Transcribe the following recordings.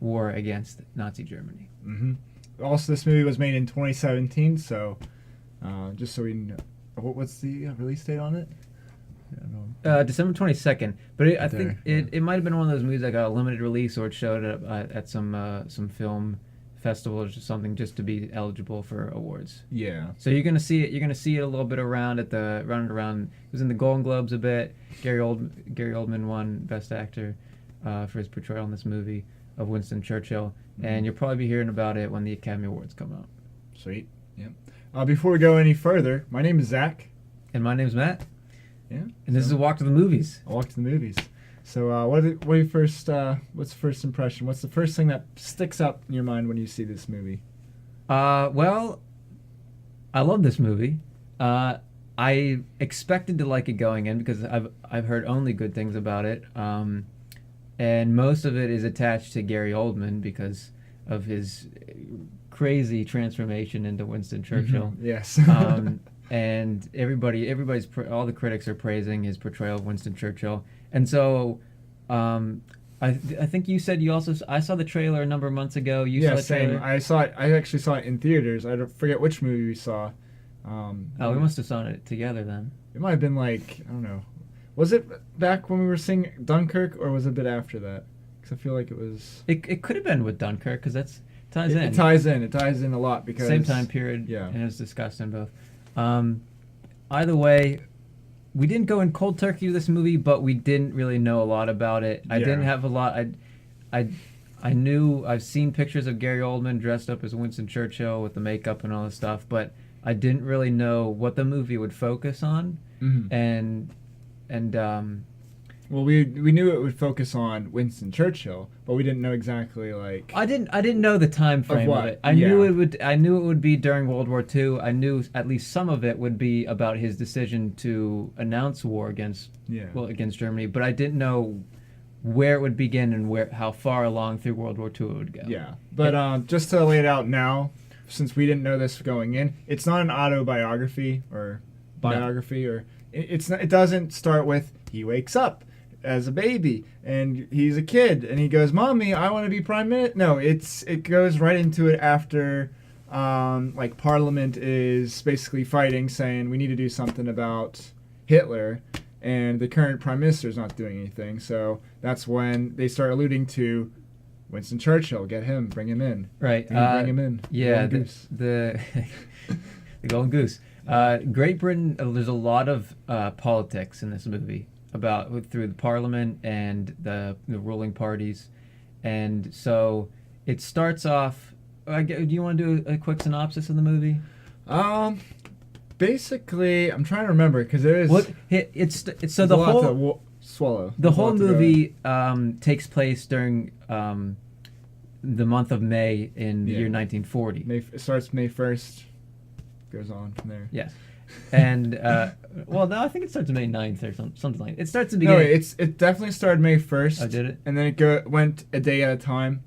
war against Nazi Germany. Mm-hmm. Also, this movie was made in 2017, so just so we know, what's the release date on it? December 22nd, but I think it might have been one of those movies that got a limited release, or it showed up at some film festival or something, just to be eligible for awards. Yeah. So you're gonna see it. You're gonna see it a little bit around at the running around. It was in the Golden Globes a bit. Gary Oldman won Best Actor for his portrayal in this movie of Winston Churchill, and you'll probably be hearing about it when the Academy Awards come out. Sweet. Yeah. Before we go any further, my name is Zach. And my name's Matt. Yeah. And this is a walk to the movies. A walk to the movies. So, what's the first impression? What's the first thing that sticks up in your mind when you see this movie? Well, I love this movie. I expected to like it going in because I've heard only good things about it. And most of it is attached to Gary Oldman because of his crazy transformation into Winston Churchill. Mm-hmm. Yes. And all the critics are praising his portrayal of Winston Churchill. And so, I think you said I saw the trailer a number of months ago. You saw the trailer? Same. I actually saw it in theaters. I forget which movie we saw. We must have saw it together then. It might have been I don't know. Was it back when we were seeing Dunkirk, or was it a bit after that? Because I feel like it was. It could have been with Dunkirk because it ties in. It ties in. It ties in a lot because same time period. Yeah. And it's discussed in both. Either way, we didn't go in cold turkey to this movie, but we didn't really know a lot about it. I didn't have a lot. I knew I've seen pictures of Gary Oldman dressed up as Winston Churchill with the makeup and all this stuff, but I didn't really know what the movie would focus on. Mm-hmm. Well, we knew it would focus on Winston Churchill, but we didn't know exactly I didn't know the time frame of it. I knew it would be during World War II. I knew at least some of it would be about his decision to announce war against Germany, but I didn't know where it would begin and how far along through World War II it would go. Yeah, but just to lay it out now, since we didn't know this going in, it's not an autobiography or biography, or it doesn't start with he wakes up as a baby and he's a kid and he goes, "Mommy, I want to be prime minister." No, it goes right into it after Parliament is basically fighting, saying we need to do something about Hitler, and the current prime minister is not doing anything. So that's when they start alluding to Winston Churchill. Get him, bring him in. Right. Bring him in. Yeah, the Golden Goose. Great Britain. There's a lot of politics in this movie through the Parliament and the ruling parties, and so it starts off. Do you want to do a quick synopsis of the movie? Basically, I'm trying to remember because there is. It's so the whole swallow. The whole movie takes place during the month of May in the year 1940. It starts May 1st, goes on from there. Yes. And, no, I think it starts May 9th or something like that. It starts at the beginning. No, it definitely started May 1st. Oh, did it? And then it went a day at a time.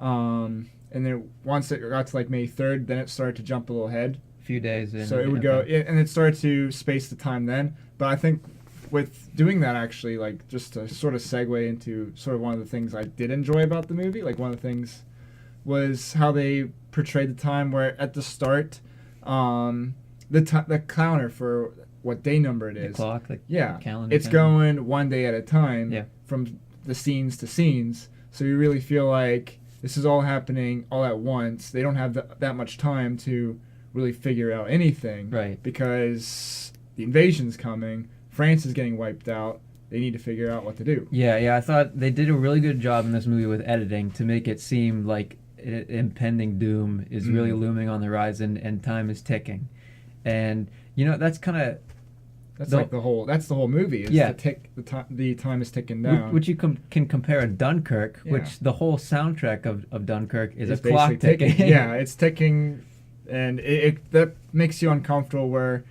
And then once it got to May 3rd, then it started to jump a little ahead. A few days in. So it would go, and it started to space the time then. But I think with doing that, actually, just to sort of segue into sort of one of the things I did enjoy about the movie, one of the things was how they portrayed the time where at the start, the counter for what day number it is. The clock, calendar. It's going one day at a time from the scenes to scenes. So you really feel like this is all happening all at once. They don't have that much time to really figure out anything. Right. Because the invasion's coming. France is getting wiped out. They need to figure out what to do. Yeah. I thought they did a really good job in this movie with editing to make it seem like impending doom is really looming on the horizon and time is ticking. And that's kind of the whole movie. The time is ticking down. Which you can compare to Dunkirk, which the whole soundtrack of Dunkirk is it's a clock ticking. It's ticking, and it that makes you uncomfortable. Where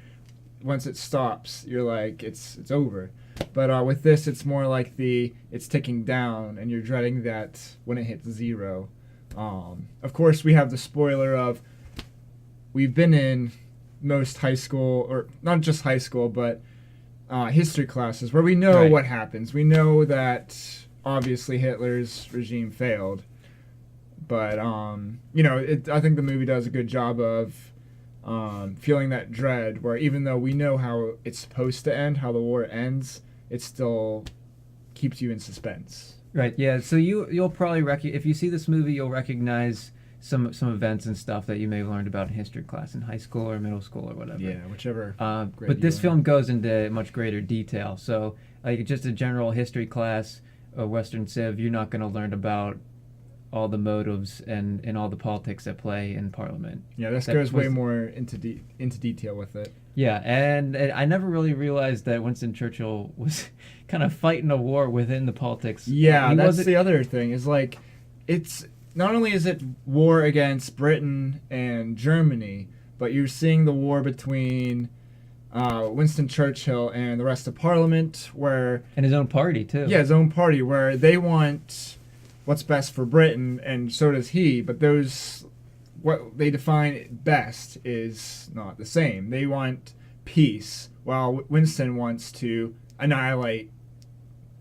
once it stops, you're like it's over. But with this, it's more like it's ticking down, and you're dreading that when it hits zero. Of course, we have the spoiler of we've been in most high school, or not just high school, but history classes where we know what happens. We know that obviously Hitler's regime failed. But I think the movie does a good job of feeling that dread, where even though we know how it's supposed to end, how the war ends, it still keeps you in suspense. Right. Yeah. So you'll probably if you see this movie, you'll recognize some events and stuff that you may have learned about in history class in high school or middle school or whatever. Yeah, whichever. But this film goes into much greater detail. So like just a general history class, a Western Civ, you're not going to learn about all the motives and all the politics at play in Parliament. Yeah, this goes way more into detail with it. Yeah, and I never really realized that Winston Churchill was kind of fighting a war within the politics. Yeah, that's the other thing. Is like, it's not only is it war against Britain and Germany, but you're seeing the war between Winston Churchill and the rest of Parliament, and his own party too. Yeah, his own party, where they want what's best for Britain, and so does he. But what they define best is not the same. They want peace, while Winston wants to annihilate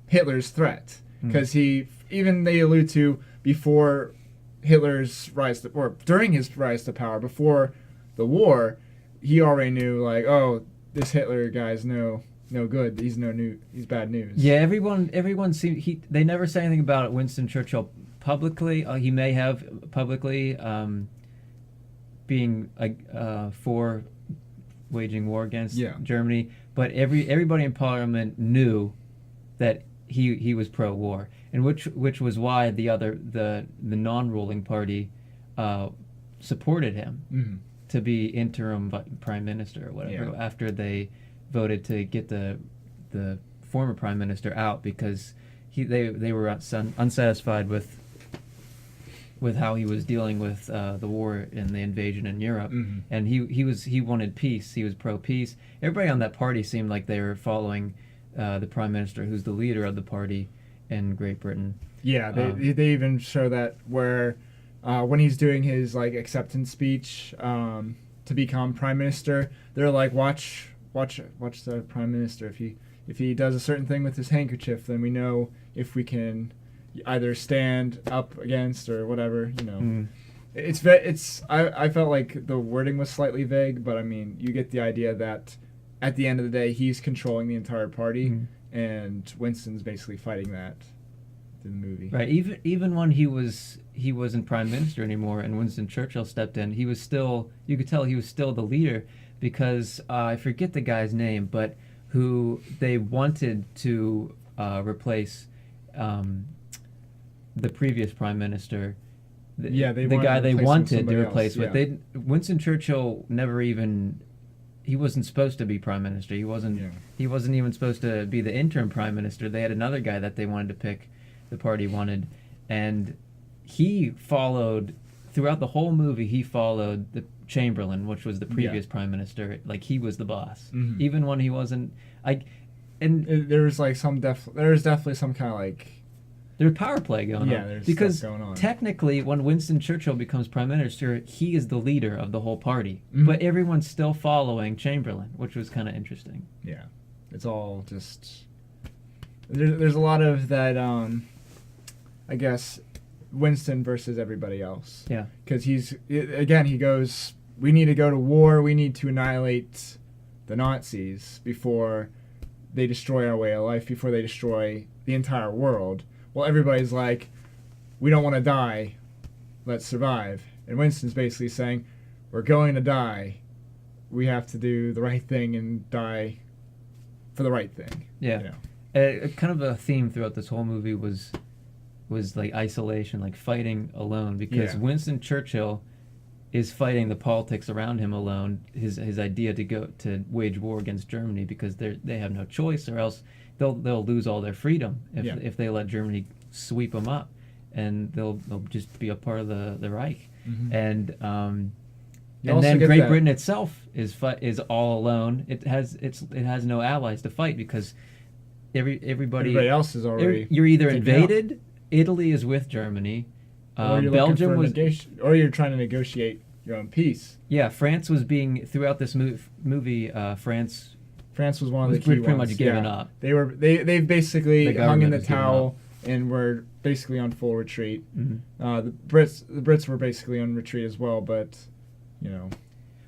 Hitler's threat. Because they allude to before Hitler's rise to, or during his rise to power, before the war, he already knew, like, oh, this Hitler guy's no good. He's he's bad news. Yeah, everyone seemed they never say anything about Winston Churchill publicly. He may have publicly being for waging war against Germany, but everybody in Parliament knew that he was pro-war, and which was why the non-ruling party supported him to be interim prime minister or whatever after they voted to get the former prime minister out, because they were unsatisfied with how he was dealing with the war and the invasion in Europe, and he wanted peace. He was pro-peace. Everybody on that party seemed like they were following the prime minister, who's the leader of the party in Great Britain. Yeah, they even show that where when he's doing his like acceptance speech to become prime minister, they're like, watch the prime minister. If he does a certain thing with his handkerchief, then we know if we can either stand up against or whatever, I felt like the wording was slightly vague, but I mean, you get the idea that at the end of the day, he's controlling the entire party, and Winston's basically fighting that in the movie. Right. Even when he wasn't prime minister anymore, and Winston Churchill stepped in, he was still, you could tell he was still the leader, because I forget the guy's name, but who they wanted to replace the previous prime minister. The guy they wanted to replace with. Winston Churchill never even. He wasn't supposed to be prime minister. He wasn't. Yeah. He wasn't even supposed to be the interim prime minister. They had another guy that they wanted to pick. The party wanted, and he followed throughout the whole movie. He followed the Chamberlain, which was the previous prime minister. Like, he was the boss, even when he wasn't. There was like there's definitely some kind of like. There's power play going on. Yeah, there's because stuff going on. Technically, when Winston Churchill becomes prime minister, he is the leader of the whole party. But everyone's still following Chamberlain, which was kind of interesting. Yeah, it's all just there's a lot of that. I guess Winston versus everybody else. Yeah, because he goes. We need to go to war. We need to annihilate the Nazis before they destroy our way of life. Before they destroy the entire world. Well, everybody's like, we don't want to die, let's survive. And Winston's basically saying, we're going to die. We have to do the right thing and die for the right thing. Yeah. Kind of a theme throughout this whole movie was like isolation, like fighting alone, because Winston Churchill is fighting the politics around him alone, his idea to wage war against Germany, because they have no choice, or else they'll lose all their freedom if they let Germany sweep them up, and they'll just be a part of the Reich. And then Great Britain itself is all alone. It has no allies to fight, because everybody else is already. You're either invaded. Italy is with Germany. Belgium was, or you're trying to negotiate your own peace. Yeah, France was being throughout this movie. France was one of the key ones. Pretty much given up. They've basically hung in the towel and were basically on full retreat. Mm-hmm. The Brits were basically on retreat as well, but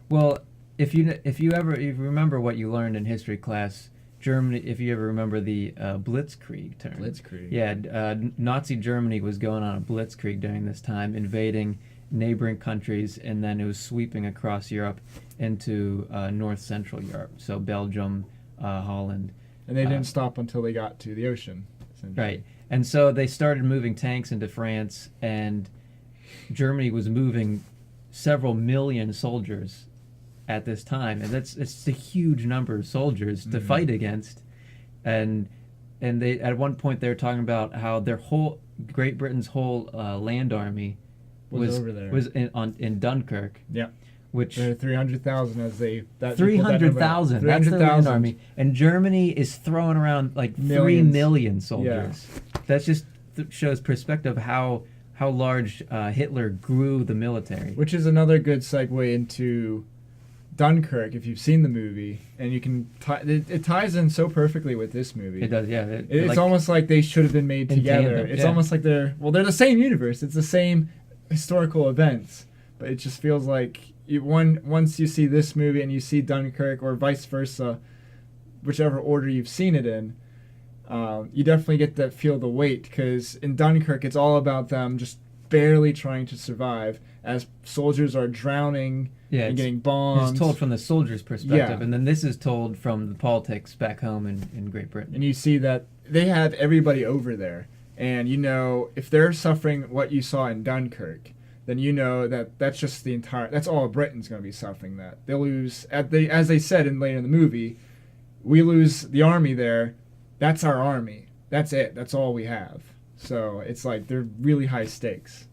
Well, if you remember what you learned in history class, Germany, if you ever remember the Blitzkrieg term. Blitzkrieg. Yeah, Nazi Germany was going on a blitzkrieg during this time, invading neighboring countries, and then it was sweeping across Europe into north central Europe, so Belgium, Holland. And they didn't stop until they got to the ocean. Right. And so they started moving tanks into France, and Germany was moving several million soldiers at this time, and it's a huge number of soldiers to fight against. And they, at one point, they were talking about how their whole Great Britain's whole land army was over there. was in Dunkirk. Yeah. Which 300,000 as they 300,000. That's the land army, and Germany is throwing around like Millions. 3 million soldiers. Yeah. That just shows perspective how large Hitler grew the military. Which is another good segue into Dunkirk, if you've seen the movie, and you can it ties in so perfectly with this movie. It does, yeah. It's like, almost like they should have been made together. Tandem, it's yeah. almost like they're the same universe. It's the same historical events, but it just feels like once you see this movie and you see Dunkirk, or vice versa, whichever order you've seen it in, you definitely get to feel the weight, because in Dunkirk it's all about them just barely trying to survive as soldiers are drowning and getting bombed. It's told from the soldiers' perspective, and then this is told from the politics back home in Great Britain. And you see that they have everybody over there, and if they're suffering what you saw in Dunkirk, then that's just that's all Britain's going to be suffering. That they'll lose, as they said later in the movie, we lose the army there. That's our army. That's it. That's all we have. So it's like they're really high stakes,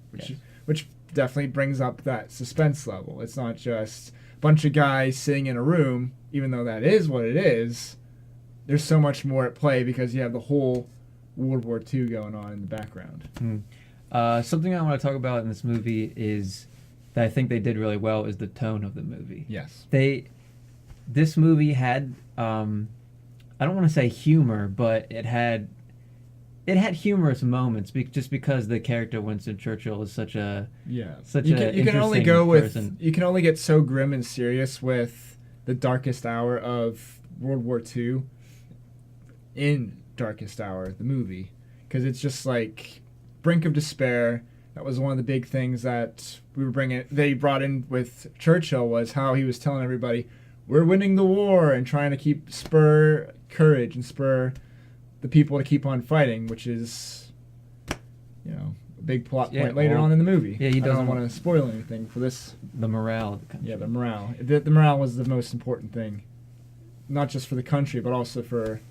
which definitely brings up that suspense level. It's not just a bunch of guys sitting in a room, even though that is what it is. There's so much more at play because you have the whole World War II going on in the background. Something I want to talk about in this movie is that I think they did really well is the tone of the movie. Yes. This movie had, I don't want to say humor, but it had humorous moments just because the character Winston Churchill is such a you can only go person. You can only get so grim and serious with the darkest hour of World War II in Darkest Hour, the movie, because it's just like brink of despair. That was one of the big things that they brought in with Churchill, was how he was telling everybody, we're winning the war, and trying to spur courage and spur the people to keep on fighting, which is, a big plot point later on in the movie. Yeah, I don't want to spoil anything for this. The morale of the country. Yeah, the morale. The morale was the most important thing, not just for the country, but also for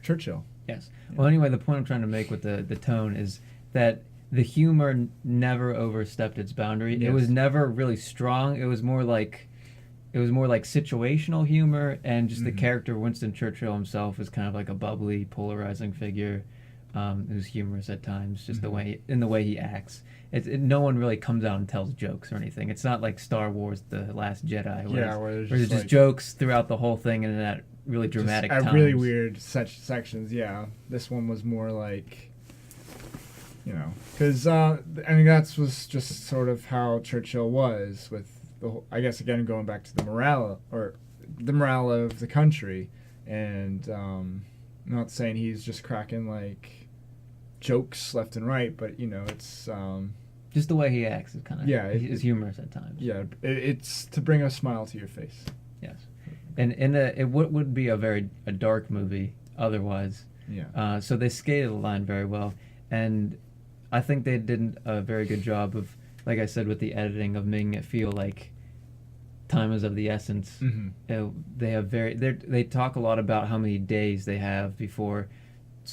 Churchill. Yes. Well, anyway, the point I'm trying to make with the tone is that the humor never overstepped its boundary. Yes. It was never really strong. It was more like situational humor, and just the character Winston Churchill himself was kind of like a bubbly, polarizing figure who's humorous at times, just the way he acts. No one really comes out and tells jokes or anything. It's not like Star Wars: The Last Jedi, where there's just jokes throughout the whole thing, and at really dramatic times. Really weird sections. Yeah, this one was more like, because that was just sort of how Churchill was with. I guess again going back to the morale of the country, and I'm not saying he's just cracking like jokes left and right, but it's just the way he acts is kind of is humorous at times. Yeah, it's to bring a smile to your face. Yes, and it would be a dark movie otherwise. Yeah. So they skated the line very well, and I think they did a very good job of, like I said, with the editing, of making it feel like time is of the essence. They talk a lot about how many days they have before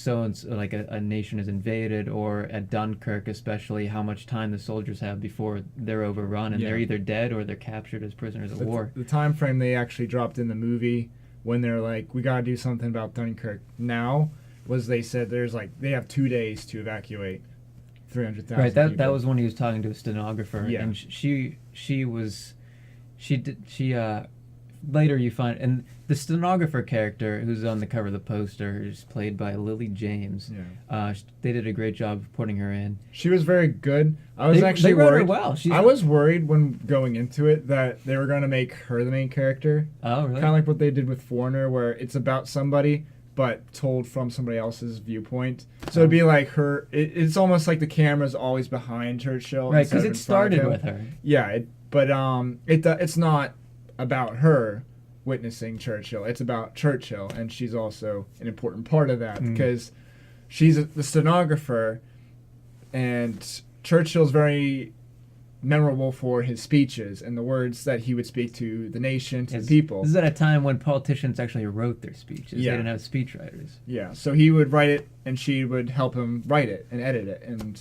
like a nation is invaded, or at Dunkirk especially, how much time the soldiers have before they're overrun and they're either dead or they're captured as prisoners of war. The time frame they actually dropped in the movie when they're like, we gotta do something about Dunkirk now, was they said they have 2 days to evacuate 300,000 Right, people. that was when he was talking to a stenographer, and later you find, and the stenographer character who's on the cover of the poster is played by Lily James. Yeah. They did a great job of putting her in. She was very good. I was actually they wrote worried. her well. I was worried when going into it that they were going to make her the main character. Oh, really? Kind of like what they did with Foreigner, where it's about somebody but told from somebody else's viewpoint. So it'd be like her. It's almost like the camera's always behind Churchill. Right, because it started with her. Yeah, but it's not about her witnessing Churchill. It's about Churchill, and she's also an important part of that because she's the stenographer, and Churchill's very memorable for his speeches and the words that he would speak to the nation, to the people. This is at a time when politicians actually wrote their speeches. Yeah. They didn't have speechwriters. Yeah, so he would write it, and she would help him write it and edit it and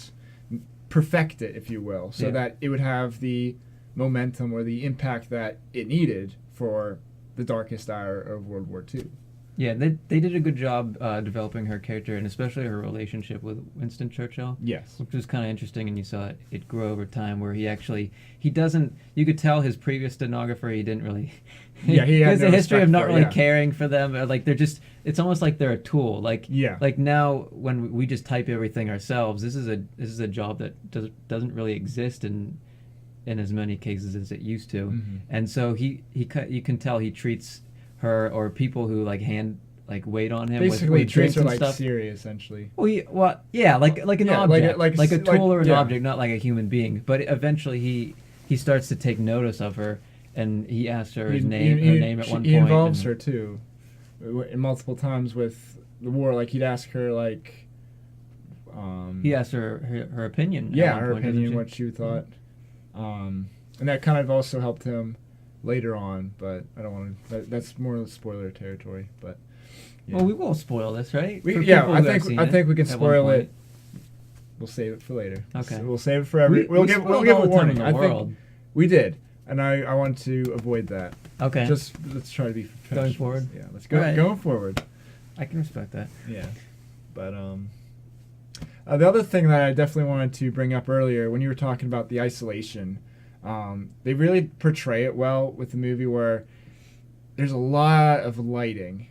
perfect it, if you will, so that it would have the momentum or the impact that it needed for the darkest hour of World War II. Yeah, they did a good job developing her character, and especially her relationship with Winston Churchill. Yes. Which was kind of interesting, and you saw it grow over time, where he doesn't, you could tell his previous stenographer, he didn't really, yeah, he has a history of not really caring for them, or like they're just, it's almost like they're a tool. Like, like now when we just type everything ourselves, this is a job that doesn't really exist in as many cases as it used to. And so you can tell he treats her or people who wait on him basically with drinks treats her and like stuff. Siri, essentially. Like an object, like a tool or an object, not like a human being. But eventually he starts to take notice of her, and he asks her her name at one point. He involves her too, multiple times with the war. Like he'd ask her like. He asked her opinion. Yeah, her opinion, what she thought, and that kind of also helped him later on, but I don't want to. That's more of the spoiler territory. But yeah. Well, we will spoil this, right? I think we can spoil it. We'll save it for later. Okay. So we'll save it for every. We'll give a warning. I think we did, and I want to avoid that. Okay. Just let's try to be going forward. Yeah, let's go going forward. I can respect that. Yeah, but the other thing that I definitely wanted to bring up earlier when you were talking about the isolation. They really portray it well with the movie where there's a lot of lighting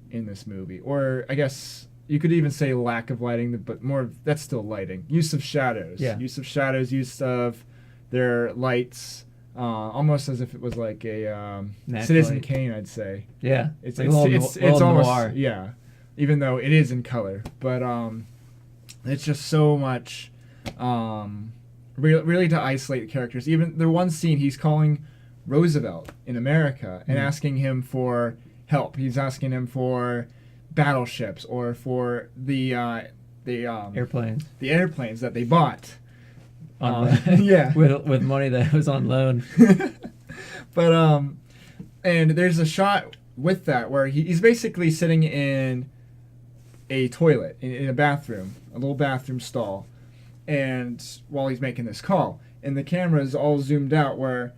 in this movie. Or I guess you could even say lack of lighting, but that's still lighting. Use of shadows. Yeah. Use of shadows, use of their lights, almost as if it was like a Citizen Kane, I'd say. Yeah. It's almost noir. Yeah. Even though it is in color. But it's just so much... really to isolate the characters. Even the one scene, he's calling Roosevelt in America and asking him for help. He's asking him for battleships or for the airplanes. The airplanes that they bought. Yeah. with money that was on loan. But and there's a shot with that where he's basically sitting in a toilet in a bathroom, a little bathroom stall. And while he's making this call, and the camera is all zoomed out where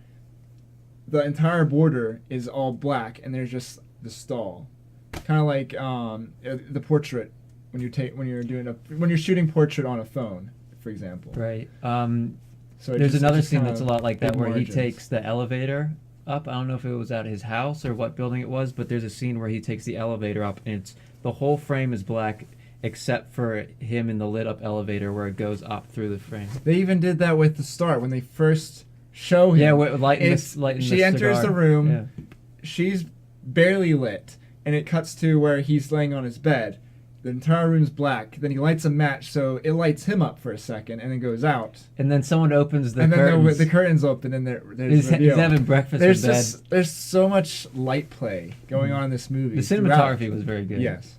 the entire border is all black and there's just the stall, kind of like the portrait when you're shooting portrait on a phone, for example. Right. So there's another scene that's a lot like that where he takes the elevator up. I don't know if it was at his house or what building it was, but there's a scene where he takes the elevator up and the whole frame is black. Except for him in the lit up elevator where it goes up through the frame. They even did that with the start when they first show him. Yeah, with lighting she enters the room. Yeah. She's barely lit, and it cuts to where he's laying on his bed. The entire room's black. Then he lights a match, so it lights him up for a second, and then goes out. And then someone opens the curtains. And then the curtains open, and there's he's having breakfast in bed. There's so much light play going on in this movie. The cinematography was very good. Yes.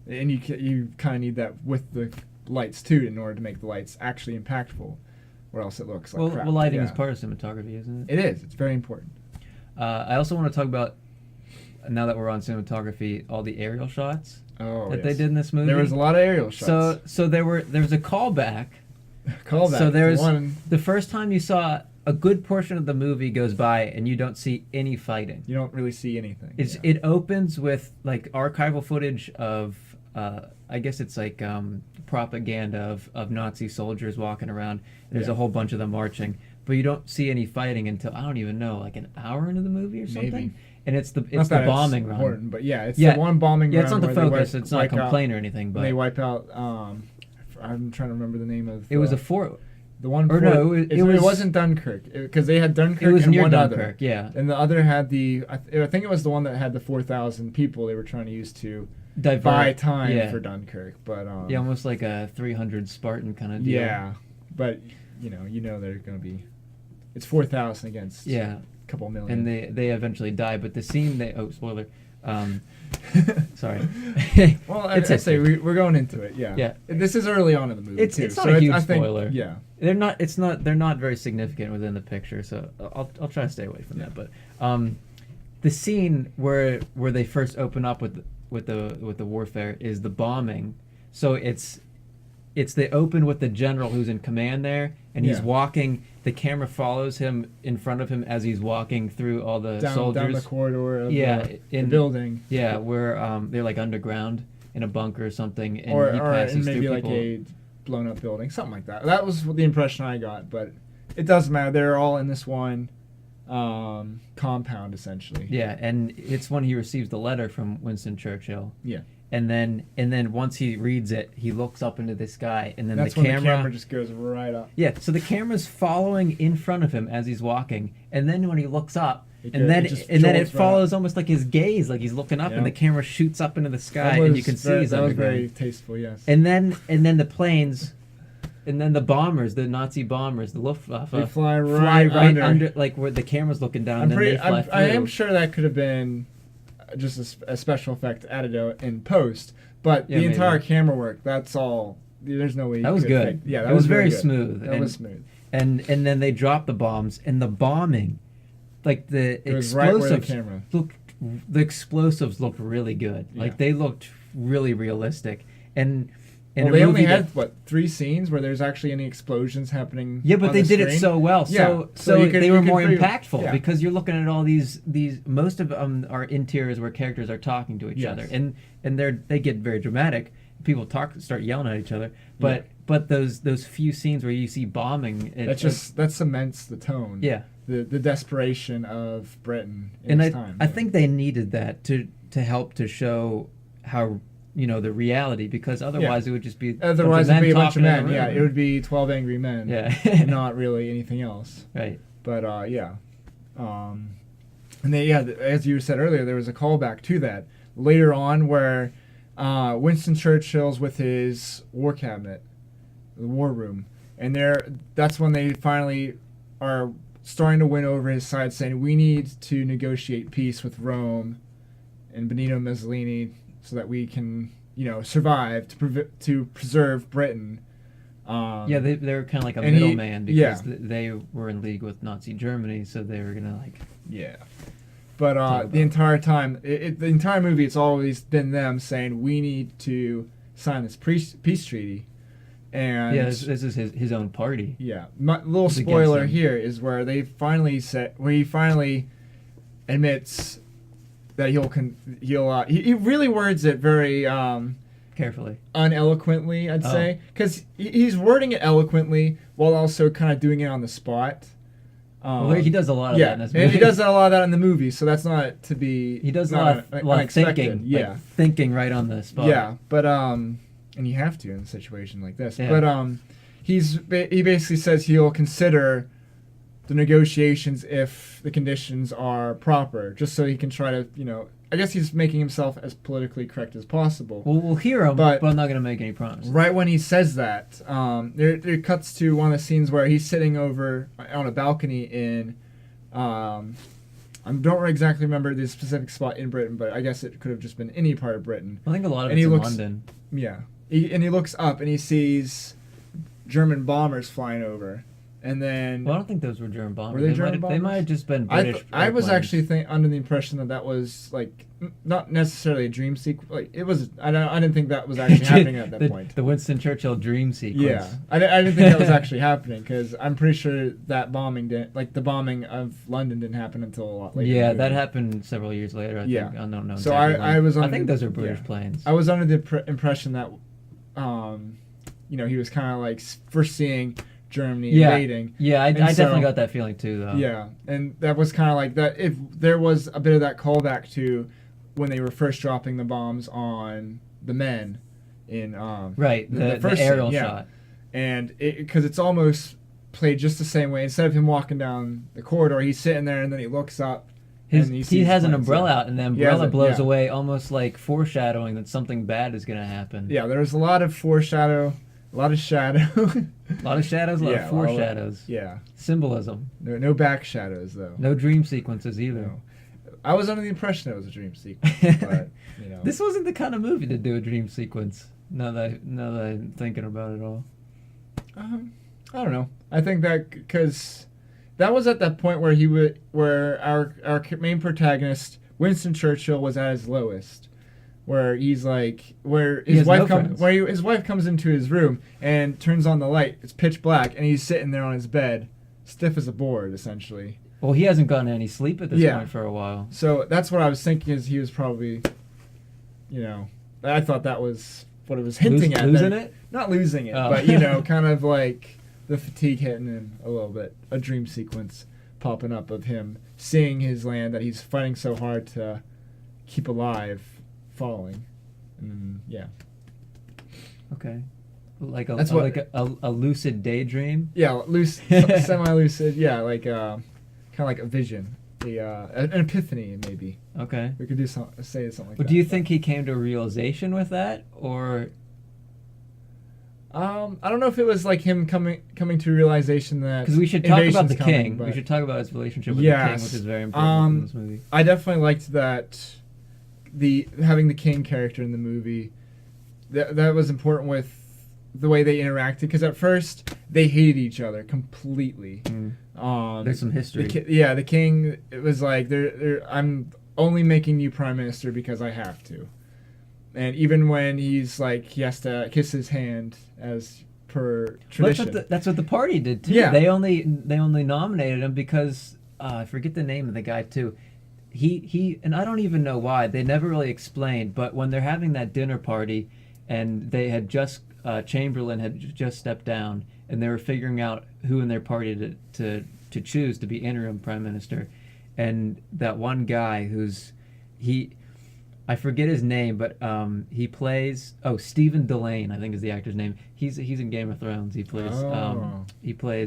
And you kind of need that with the lights too in order to make the lights actually impactful, or else it looks like crap. Well, lighting is part of cinematography, isn't it? It is. It's very important. I also want to talk about, now that we're on cinematography, all the aerial shots that they did in this movie. There was a lot of aerial shots. So there was a callback. Callback. So there's the first time you saw a good portion of the movie goes by and you don't see any fighting. You don't really see anything. It opens with like archival footage of I guess it's like propaganda of Nazi soldiers walking around. There's a whole bunch of them marching, but you don't see any fighting until I don't even know, like an hour into the movie or something. Maybe. And it's the it's bombing run. important, but it's the one bombing run. Yeah, it's not the where focus. It's not a complaint or anything, but they wipe out. I'm trying to remember the name of. It was a fort. The one. Or no, it wasn't Dunkirk because they had Dunkirk. It was and near one Dunkirk, other. yeah. And the other had I think it was the one that had the 4,000 people they were trying to use to buy Divert. time for Dunkirk, but yeah, almost like a 300 Spartan kind of deal. Yeah, but you know they're gonna be. It's 4,000 against a couple million. And they eventually die, but the scene spoiler. Sorry. Well, I'd say we're going into it. Yeah. Yeah. This is early on in the movie It's too. not a huge think, spoiler. Yeah. They're not very significant within the picture, so I'll try to stay away from that. But the scene where they first open up with the warfare is the bombing. So it's they open with the general who's in command there, and he's walking. The camera follows him in front of him as he's walking through all the soldiers. Down the corridor of in the building. Yeah, where they're like underground in a bunker or something, and or he passes maybe through like people. a blown up building, something like that. That was the impression I got, but it doesn't matter. They're all in this one compound essentially. Yeah, and it's when he receives the letter from Winston Churchill. Yeah. And then once he reads it, he looks up into the sky, and then that's the when camera. the camera just goes right up. Yeah, so the camera's following in front of him as he's walking, and then when he looks up, it follows almost like his gaze, like he's looking up, and the camera shoots up into the sky, and you can see he's underground. That was very tasteful, yes. And then the planes, and then the bombers, the Nazi bombers, the Luftwaffe, they fly right under, like where the camera's looking down. I am sure that could have been just a special effect added in post, but the entire camera work, that's all. There's no way. That was good. That was very good. smooth. That was smooth. And then they drop the bombs, and the bombing, like the explosives, the explosives looked really good. Yeah. Like they looked really realistic, and they only had 3 scenes where there's actually any explosions happening. Yeah, but they did it so well. So they were more impactful because you're looking at all these. Most of them are interiors where characters are talking to each other, and they get very dramatic. People start yelling at each other. But those few scenes where you see bombing, that cements the tone. Yeah, the desperation of Britain in its time. I think they needed that to help to show how. The reality, because otherwise it would just be a bunch of men. Yeah, it would be 12 angry men. Yeah, not really anything else. Right. But and as you said earlier, there was a callback to that later on where Winston Churchill's with his war cabinet, the war room, and that's when they finally are starting to win over his side, saying we need to negotiate peace with Rome and Benito Mussolini, so that we can, survive to preserve Britain. They were kind of like a middleman because they were in league with Nazi Germany, so they were gonna like. Yeah, but the entire time, the entire movie, it's always been them saying we need to sign this peace treaty, and this is his own party. Yeah, my little spoiler here is where he finally admits that he really words it very carefully, uneloquently, I'd say, because he's wording it eloquently while also kind of doing it on the spot. He does a lot of that in this movie. And he does a lot of that in the movie, so that's not to be. He does a lot of thinking, thinking right on the spot. Yeah, but and you have to in a situation like this. Yeah. But he basically says he'll consider the negotiations if the conditions are proper, just so he can try to, I guess he's making himself as politically correct as possible. Well, we'll hear him, but I'm not going to make any promises. Right when he says that, there cuts to one of the scenes where he's sitting over on a balcony in, I don't exactly remember the specific spot in Britain, but I guess it could have just been any part of Britain. I think a lot of it's in London. Yeah. And he looks up and he sees German bombers flying over. And then Well, I don't think those were German bombers. Were they German They might have bombers? just been I British. I was airplanes. actually under the impression that was like not necessarily a dream sequence. Like it was. I didn't think that was actually happening at that point. The Winston Churchill dream sequence. Yeah, I didn't think that was actually happening because I'm pretty sure that bombing didn't, like the bombing of London didn't happen until a lot later. Yeah, in the that movie. happened several years later. I think. I don't know. So exactly I was. I Under think the- those are British yeah. planes. I was under the impression that, he was kind of like foreseeing Germany invading. Yeah, I And definitely so- got that feeling too, though. Yeah, and that was kind of like that. If there was a bit of that callback to when they were first dropping the bombs on the men in Right, the first aerial scene, yeah. shot. And because it's almost played just the same way. Instead of him walking down the corridor, he's sitting there and then he looks up. and He sees has an planes, umbrella yeah. out, and the He has umbrella it, blows yeah. away, almost like foreshadowing that something bad is going to happen. Yeah, there's a lot of foreshadow, a lot of shadow. A lot of shadows, a lot Yeah, of a lot of- foreshadows. Yeah, Symbolism. no back shadows though. No dream sequences either. No. I was under the impression it was a dream sequence, but This wasn't the kind of movie to do a dream sequence. Now that I'm thinking about it all. I don't know. I think that because that was at that point where our main protagonist Winston Churchill was at his lowest, where he's like where He his has wife no comes friends. his wife comes into his room and turns on the light. It's pitch black, and he's sitting there on his bed, stiff as a board, essentially. Well, he hasn't gotten any sleep at this Yeah. point for a while. So that's what I was thinking. Is he was probably, I thought that was what it was hinting at. Losing that- it? Not losing it, Oh. but kind of like the fatigue hitting him a little bit. A dream sequence popping up of him seeing his land that he's fighting so hard to keep alive, falling, and Okay. Like a That's what- like a lucid daydream. loose, semi-lucid, kind of like a vision, an epiphany maybe. Okay. We could say something like But that. do you think he came to a realization with that, or I don't know if it was like him coming to realization that because we should talk about invasion's the coming, king? We but should talk about his relationship with the king, Yes. which is very important in this movie. I definitely liked that having the king character in the movie. That was important with the way they interacted because at first they hated each other completely. There's some history. The king. It was like I'm only making you prime minister because I have to. And even when he's like he has to kiss his hand as per tradition. That's what the party did too. Yeah. They only nominated him because I forget the name of the guy too. He and I don't even know why. They never really explained. But when they're having that dinner party, and they had just Chamberlain had just stepped down, and they were figuring out who in their party to choose to be interim prime minister, and that one guy I forget his name, but he plays Stephen Delane, I think is the actor's name. He's in Game of Thrones. He plays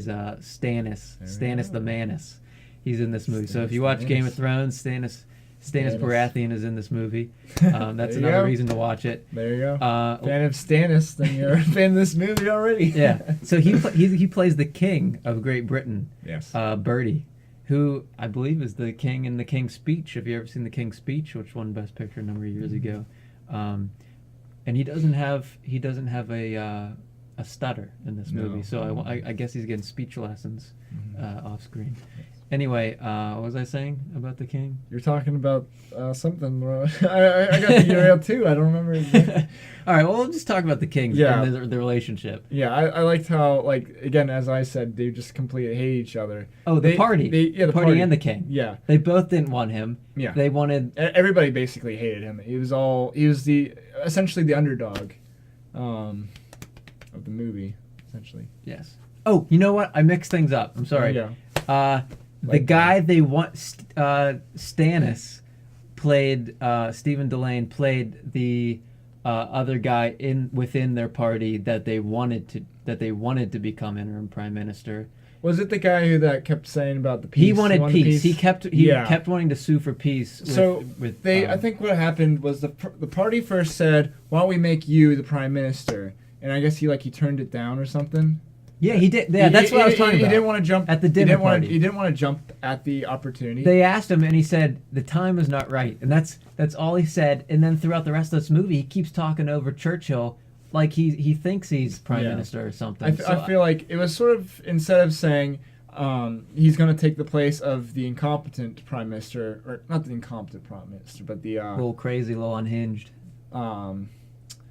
Stannis the Manus. He's in this movie. So if you watch Game of Thrones, Stannis Baratheon is in this movie. That's you another go. reason to watch it. There you go. Fan of Stannis, then you're a fan of this movie already. Yeah. So he plays the king of Great Britain. Yes. Bertie, who I believe is the king in The King's Speech. Have you ever seen The King's Speech, which won Best Picture a number of years ago? And he doesn't have a stutter in this movie, so I guess he's getting speech lessons off screen. Anyway, what was I saying about the king? You're talking about something. I got the URL too. I don't remember. All right, well, we'll just talk about the king and the relationship. Yeah, I liked how, again, as I said, they just completely hate each other. Oh, the party. The party and the king. Yeah. They both didn't want him. Yeah. They wanted... Everybody basically hated him. He was essentially the underdog of the movie, essentially. Yes. Oh, you know what? I mixed things up. I'm sorry. Yeah. The guy they want, Stannis, played, Stephen Delane played the other guy within their party that they wanted to become interim prime minister. Was it the guy that kept saying about the peace? He wanted peace. He kept wanting to sue for peace. I think what happened was the party first said, "Why don't we make you the prime minister?" And I guess he turned it down or something. Yeah, he did. Yeah, that's what I was talking about. He didn't want to jump at the dinner party. He didn't want to jump at the opportunity. They asked him, and he said the time is not right, and that's all he said. And then throughout the rest of this movie, he keeps talking over Churchill like he thinks he's prime Yeah. minister or something. I feel like it was sort of, instead of saying he's going to take the place of the incompetent prime minister, or not the incompetent prime minister, but the a little crazy, a little unhinged.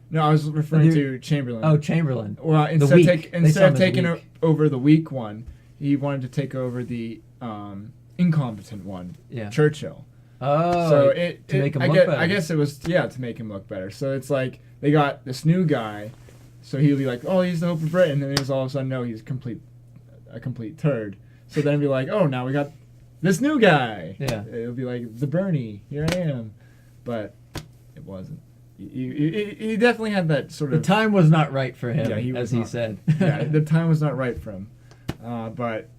No, I was referring to Chamberlain. Oh, Chamberlain. Well, instead of taking over the weak one, he wanted to take over the incompetent one, Yeah. Churchill. Oh, So to make him look better. I guess it was, to make him look better. So it's like they got this new guy, so he'll be like, oh, he's the hope of Britain, and then he's all of a sudden, no, he's a complete turd. So then it'll be like, oh, now we got this new guy. Yeah. It'll be like the Bernie, here I am. But it wasn't. He definitely had that sort The of... time was not right for him, was as he not- said. Yeah, the time was not right for him. But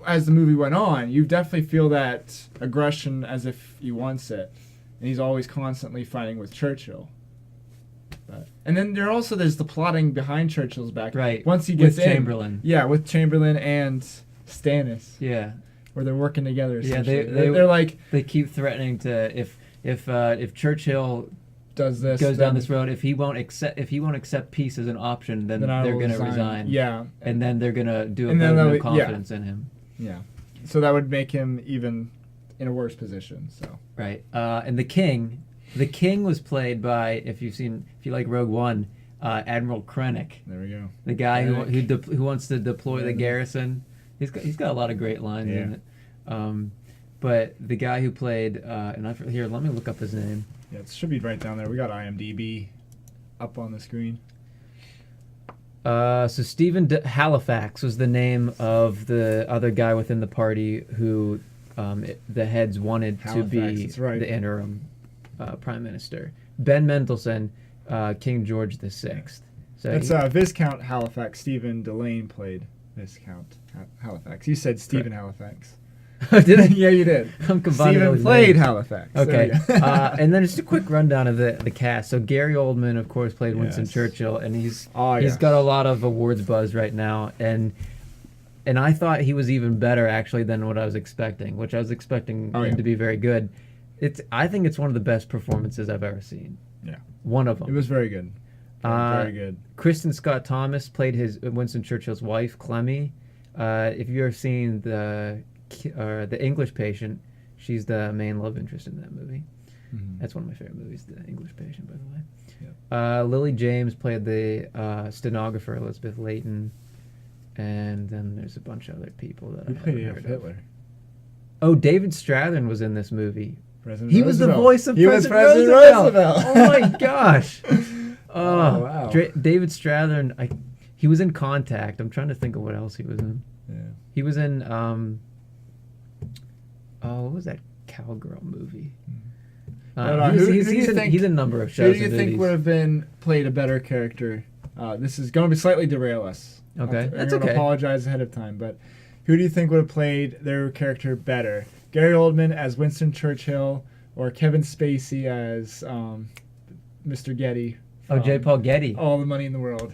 as the movie went on, you definitely feel that aggression as if he wants it. And he's always constantly fighting with Churchill. And then there's the plotting behind Churchill's back. Right. Once he gets with Chamberlain. Yeah, with Chamberlain and Stannis. Yeah. Where they're working together. Yeah, They're like... They keep threatening to, if Churchill does this, goes down this road, if he won't accept peace as an option, then they're going to resign. Yeah. And then they're going to do a And then vote they'll- of confidence in him. Yeah. So that would make him even in a worse position. So. Right. And the king was played by, if you like Rogue One, Admiral Krennic. There we go. The guy who wants to deploy the garrison. He's got a lot of great lines in it. But the guy who played here, let me look up his name. Yeah, it should be right down there. We got IMDb up on the screen. So Stephen Halifax was the name of the other guy within the party who the heads wanted to be the interim prime minister. Ben Mendelsohn, King George VI. So That's Viscount Halifax. Stephen Delane played Viscount Halifax. You said Stephen Halifax. Did I? Yeah, you did. I'm combining Stephen those played names. Halifax. Okay. And then just a quick rundown of the cast. So Gary Oldman, of course, played Winston Yes. Churchill, and he's yes. got a lot of awards buzz right now. And I thought he was even better actually than what I was expecting, which I was expecting him to be very good. I think it's one of the best performances I've ever seen. Yeah. One of them. It was very good. Very good. Kristen Scott Thomas played Winston Churchill's wife, Clemmy. If you've ever seen the English Patient, she's the main love interest in that movie. Mm-hmm. That's one of my favorite movies, The English Patient, by the way. Yep. Lily James played the stenographer, Elizabeth Layton. And then there's a bunch of other people that Who I played haven't Adolf heard of. Hitler? Oh, David Strathairn was in this movie. President He was the Roosevelt. voice of He was President President Roosevelt. Roosevelt. Oh my gosh. Oh, wow. David Strathairn, he was in Contact. I'm trying to think of what else he was in. Yeah. He was in what was that cowgirl movie? He's in a number of shows. Who do you and think movies. would have been played a better character? This is going to be slightly derail us. Okay, that's I'm gonna okay. apologize ahead of time, but who do you think would have played their character better? Gary Oldman as Winston Churchill, or Kevin Spacey as Mr. Getty? J. Paul Getty. All the Money in the World.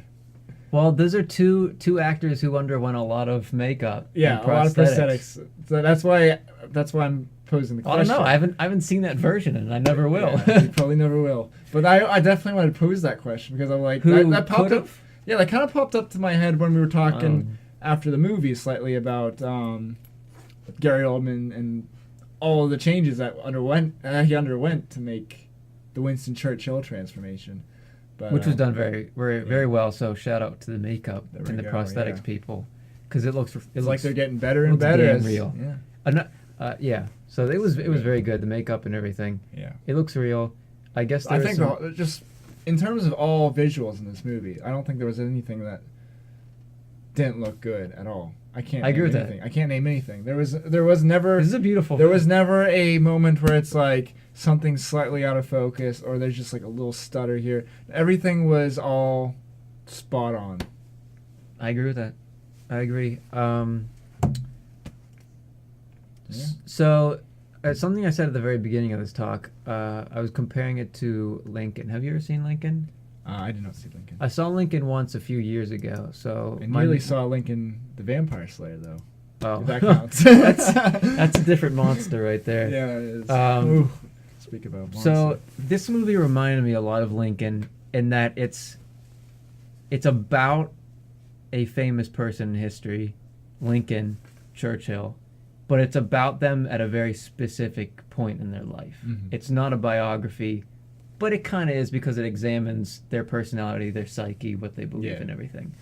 Well, those are two actors who underwent a lot of makeup. Yeah, and a lot of prosthetics. So that's why I'm posing the question. I don't know. I haven't seen that version, and I never will. Yeah, you probably never will. But I definitely want to pose that question because I'm like, that popped up. Yeah, that kind of popped up to my head when we were talking after the movie slightly about Gary Oldman and all of the changes that he underwent to make the Winston Churchill transformation. But, which was done very, very, very well. So shout out to the makeup There we and the go, prosthetics yeah. people, because it looks like they're getting better and better. Damn real. Yeah. Yeah. So it was very good. The makeup and everything. Yeah. It looks real. I guess. I think just in terms of all visuals in this movie, I don't think there was anything that didn't look good at all. I agree with that. I can't name anything. There was never. This is a beautiful. There was never a moment where it's like something slightly out of focus or there's just like a little stutter here. Everything was all spot on. I agree with that. I agree. So, something I said at the very beginning of this talk, I was comparing it to Lincoln. Have you ever seen Lincoln? I did not see Lincoln. I saw Lincoln once a few years ago. So I nearly saw Lincoln the Vampire Slayer, though. Oh, If that counts. that's a different monster right there. Yeah, it is. Speak about monster. So this movie reminded me a lot of Lincoln in that it's it's about a famous person in history, Lincoln, Churchill, but it's about them at a very specific point in their life. Mm-hmm. It's not a biography, but it kind of is because it examines their personality, their psyche, what they believe in, everything,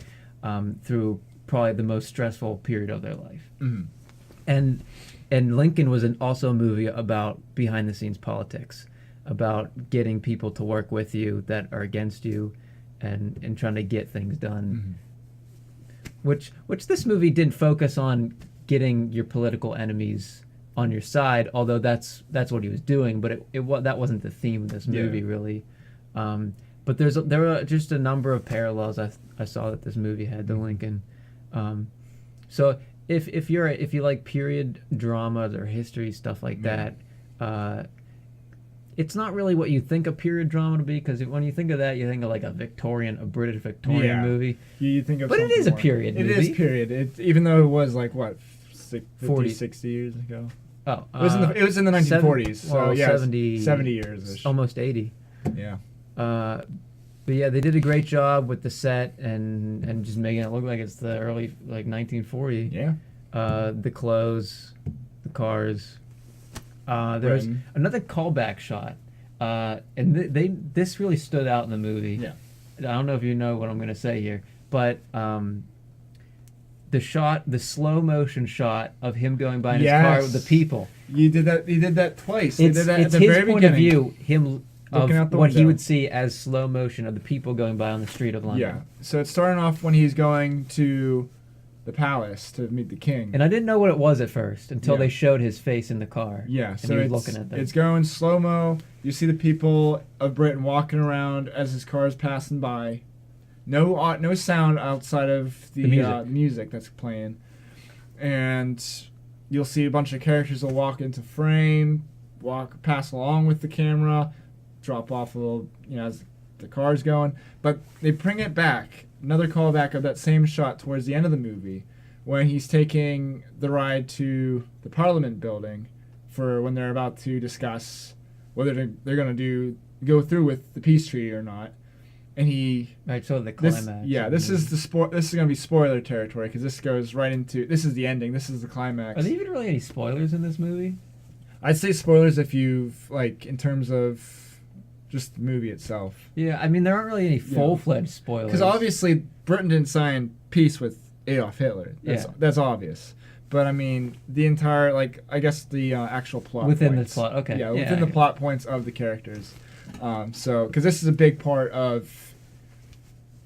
through probably the most stressful period of their life. Mm-hmm. And Lincoln was also a movie about behind the scenes politics, about getting people to work with you that are against you, and trying to get things done. Mm-hmm. Which this movie didn't focus on getting your political enemies on your side, although that's what he was doing. But that wasn't the theme of this movie really. But there were just a number of parallels I saw that this movie had to Lincoln. So if you like period dramas or history stuff like that, it's not really what you think a period drama to be, because when you think of that, you think of like a British Victorian movie. You think of, but it is more. A period movie. It is period. Even though it was like what 50, 60 years ago. Oh, it was in the 1940s. So yeah, 70 years. Almost 80. Yeah. But yeah, they did a great job with the set and just making it look like it's the early 1940. Yeah. The clothes, the cars. There's another callback shot, and this really stood out in the movie. Yeah. I don't know if you know what I'm going to say here, but the slow motion shot of him going by in his car with the people. You did that twice. It's did that his at the very point beginning. of view, him looking out of the what he window. would see as slow motion of the people going by on the street of London. Yeah. So it's starting off when he's going to the palace to meet the king. And I didn't know what it was at first until they showed his face in the car. Yeah, and so he was looking at them. It's going slow-mo. You see the people of Britain walking around as his car is passing by. No sound outside of the music that's playing. And you'll see a bunch of characters will walk into frame, pass along with the camera, drop off a little, as the car's going. But they bring it back. Another callback of that same shot towards the end of the movie, when he's taking the ride to the Parliament building for when they're about to discuss whether they're going to go through with the peace treaty or not. And so the climax. This is This is going to be spoiler territory, because this goes right into, this is the ending. This is the climax. Are there even really any spoilers in this movie? I'd say spoilers if you've in terms of just the movie itself. Yeah, I mean, there aren't really any full-fledged spoilers. Because obviously Britain didn't sign peace with Adolf Hitler. That's obvious. But I mean, the entire, I guess the actual plot within points. the plot, okay. Yeah, within the plot points of the characters. Because this is a big part of,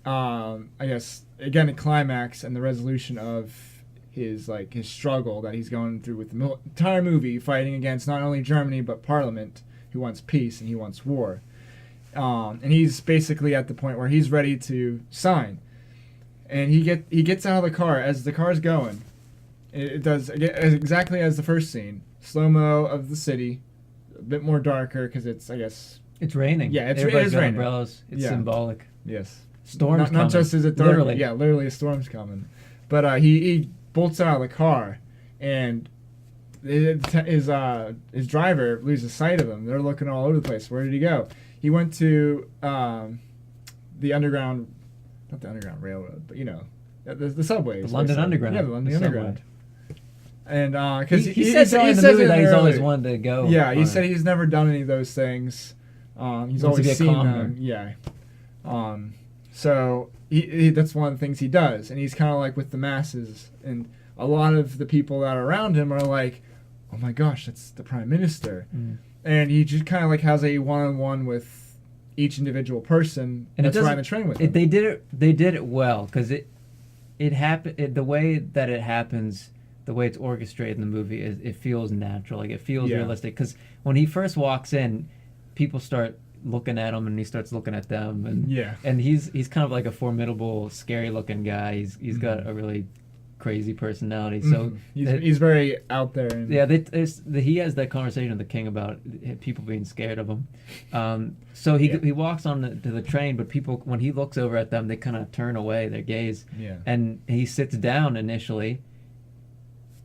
I guess, again, a climax and the resolution of his struggle that he's going through with the entire movie, fighting against not only Germany, but Parliament, who wants peace and he wants war. And he's basically at the point where he's ready to sign, and he gets out of the car as the car's going. It does exactly as the first scene, slow-mo of the city, a bit more darker because it's it's raining. Yeah, it is raining. Umbrellas. It's symbolic. Yes, Storm's coming. Not just is it dark. Literally. Yeah, literally a storm's coming. But he bolts out of the car, and his driver loses sight of him. They're looking all over the place. Where did he go? He went to the underground, not the Underground Railroad, but the subways. The London Underground. Yeah, the London Underground. And because he said in the movie that he's always wanted to go. Yeah, he said he's never done any of those things. He's always seen them. Yeah. So he that's one of the things he does, and he's kind of with the masses, and a lot of the people that are around him are like, "Oh my gosh, that's the Prime Minister." And he just kind of has a one-on-one with each individual person that's riding the train with him. They did it well, because it happened the way that it happens, the way it's orchestrated in the movie it feels natural, it feels realistic. Because when he first walks in, people start looking at him, and he starts looking at them, and he's kind of like a formidable, scary-looking guy. He's got a really crazy personality, so he's very out there. And he has that conversation with the king about people being scared of him. So he walks on to the train, but people, when he looks over at them, they kind of turn away their gaze. And he sits down initially,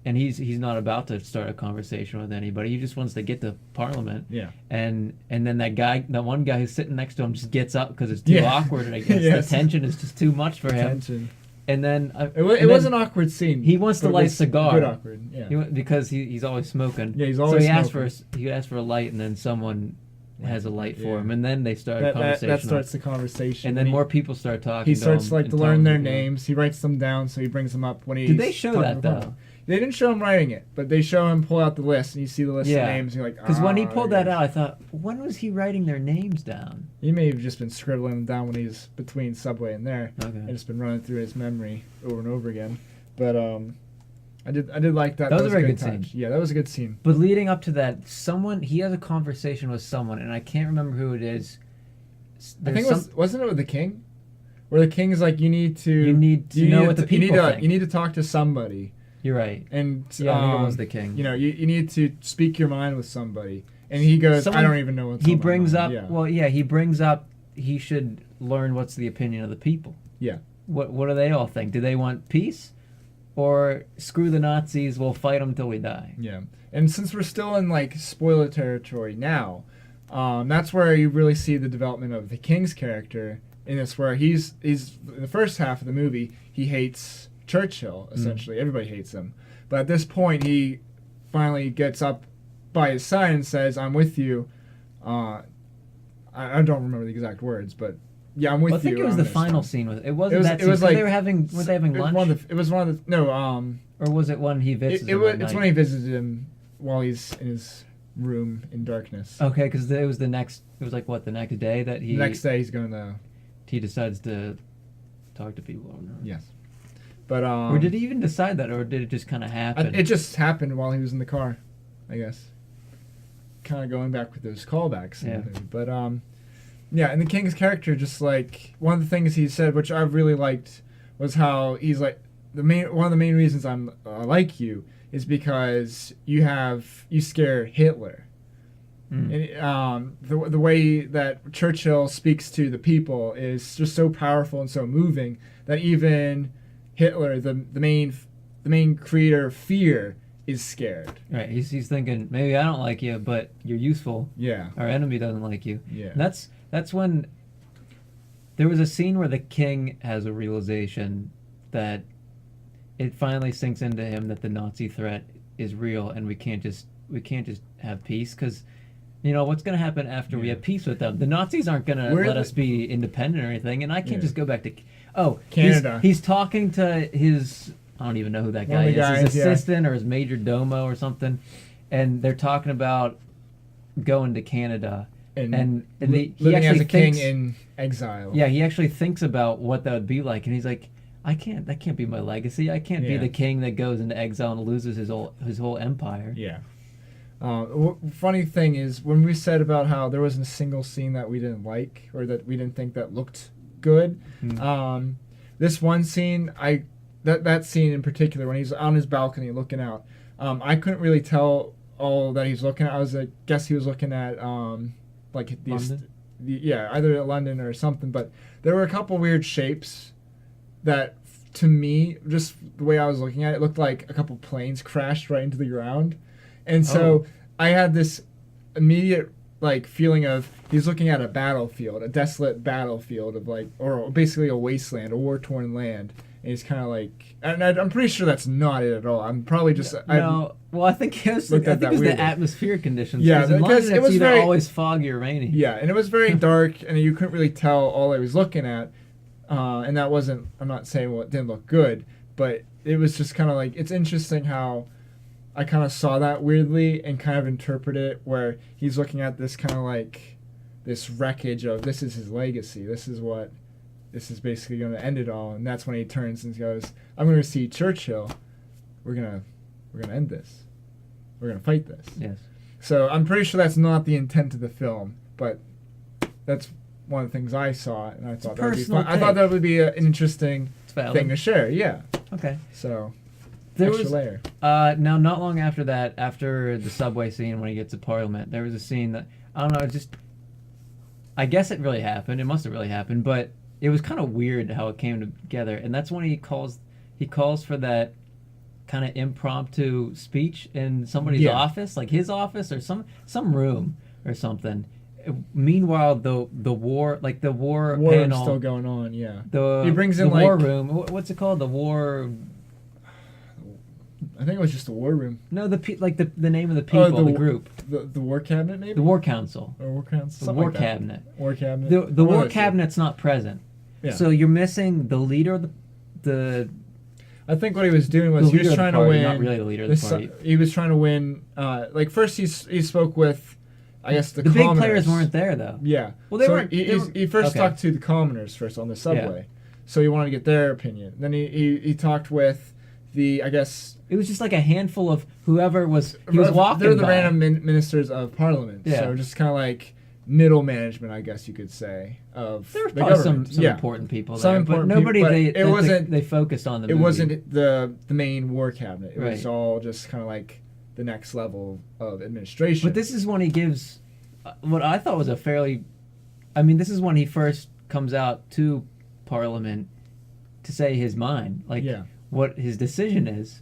and he's not about to start a conversation with anybody. He just wants to get to Parliament. Yeah. And then that one guy who's sitting next to him just gets up because it's too awkward. I guess Yes. the tension is just too much for him. Tension. And then It was an awkward scene. He wants to light a cigar. Good awkward. Yeah. Because he's always smoking. Yeah, he's always smoking. smoking. He asked for a light, and then someone has a light for him, and then they start a That conversation. starts the conversation. And then more people start talking. He starts to him to and learn their telling them, names. He writes them down, so he brings them up when he. Did they show that though? They didn't show him writing it, but they show him pull out the list, and you see the list of names, and you're like, because when he pulled there that it is. out, I thought, when was he writing their names down? He may have just been scribbling them down when he's between Subway and there. Okay. And just been running through his memory over and over again. But I did like that. That was a very good touch. scene. Yeah, that was a good scene. But leading up to that, he has a conversation with someone, and I can't remember who it is. I think wasn't it with the king, where the king's like, you need to know what the people think. You need to talk to somebody. You're right. And I think it was the king. You know, you need to speak your mind with somebody. And he goes, I don't even know what's he on brings my up. mind. Well, yeah, he brings up he should learn what's the opinion of the people. Yeah. What do they all think? Do they want peace, or screw the Nazis? We'll fight them till we die. Yeah. And since we're still in like spoiler territory now, that's where you really see the development of the king's character in this, where he's in the first half of the movie he hates Churchill essentially. Everybody hates him, but at this point he finally gets up by his side and says, "I'm with you." I don't remember the exact words, but yeah, I'm with you. I think it was the final scene with it. Wasn't that it was scene, like they were having lunch? It was one of the or was it when he visited? It's when he visited him while he's in his room in darkness. Okay, because it was the next. It was like what, the next day that he. The next day he's going to. He decides to talk to people. Yes, but or did he even decide that, or did it just kind of happen? It just happened while he was in the car, I guess. Kind of going back with those callbacks. Yeah. But yeah, and the king's character, just like one of the things he said, which I really liked, was how he's like one of the main reasons I like you is because you scare Hitler. And, the way that Churchill speaks to the people is just so powerful and so moving that even Hitler, the main creator of fear, is scared. Right. He's thinking, maybe I don't like you, but you're useful. Yeah. Our enemy doesn't like you. Yeah. And that's when there was a scene where the king has a realization that it finally sinks into him that the Nazi threat is real, and we can't just have peace, because what's going to happen after we have peace with them? The Nazis aren't going to let us be independent or anything, and I can't just go back to Canada. He's talking to his, I don't even know who that guy is, his assistant or his major domo or something, and they're talking about going to Canada. And he living actually as a king in exile. Yeah, he actually thinks about what that would be like, and he's like, that can't be my legacy. I can't be the king that goes into exile and loses his whole empire. Yeah. Funny thing is, when we said about how there wasn't a single scene that we didn't like or that we didn't think that looked good, this one scene, that scene in particular, when he's on his balcony looking out, I couldn't really tell all that he's looking at. I guess he was looking at like these, either at London or something. But there were a couple weird shapes that, to me, just the way I was looking at it, looked like a couple planes crashed right into the ground. And so I had this immediate feeling of he's looking at a battlefield, a desolate battlefield of or basically a wasteland, a war-torn land. And he's kind of like, and I'm pretty sure that's not it at all. I'm probably just well, I think it was the atmospheric conditions. Yeah, because it was either always foggy or rainy. Yeah, and it was very dark, and you couldn't really tell all I was looking at. And that wasn't. I'm not saying it didn't look good, but it was just kind of it's interesting how I kind of saw that weirdly and kind of interpreted it where he's looking at this kind of this wreckage of this is his legacy. This is basically going to end it all. And that's when he turns and goes, I'm going to see Churchill. We're going to end this. We're going to fight this. Yes. So I'm pretty sure that's not the intent of the film, but that's one of the things I saw, and I thought that would be fun. I thought that would be an interesting thing to share. Yeah. Okay. So there extra was layer. Now, not long after that, after the subway scene when he gets to Parliament, there was a scene that I don't know. I guess it really happened. It must have really happened, but it was kind of weird how it came together. And that's when he calls for that kind of impromptu speech in somebody's office, like his office or some room or something. Meanwhile, the war panel still going on. Yeah, he brings in the war room. What's it called? The war. I think it was just the war room. No, the name of the people, the group. The war cabinet, maybe. The war council. Or war council. The war cabinet. War cabinet. The war cabinet's not present. Yeah. So you're missing the leader of the. I think what he was doing was he was trying to win. Not really the leader of the party. He was trying to win. First he spoke with, I guess the big players weren't there though. Yeah. Well, they weren't. He first talked to the commoners first on the subway, so he wanted to get their opinion. Then he talked with I guess it was just like a handful of whoever was. He was walking. They're the random ministers of parliament. Yeah. So just kind of like middle management, I guess you could say, of there was the probably government. some important people there, some important but nobody people, but they focused on the it movie. wasn't the main war cabinet. It Right. was all just kind of like the next level of administration. But this is when he gives what I thought was a fairly. I mean, this is when he first comes out to Parliament to say his mind, like what his decision is,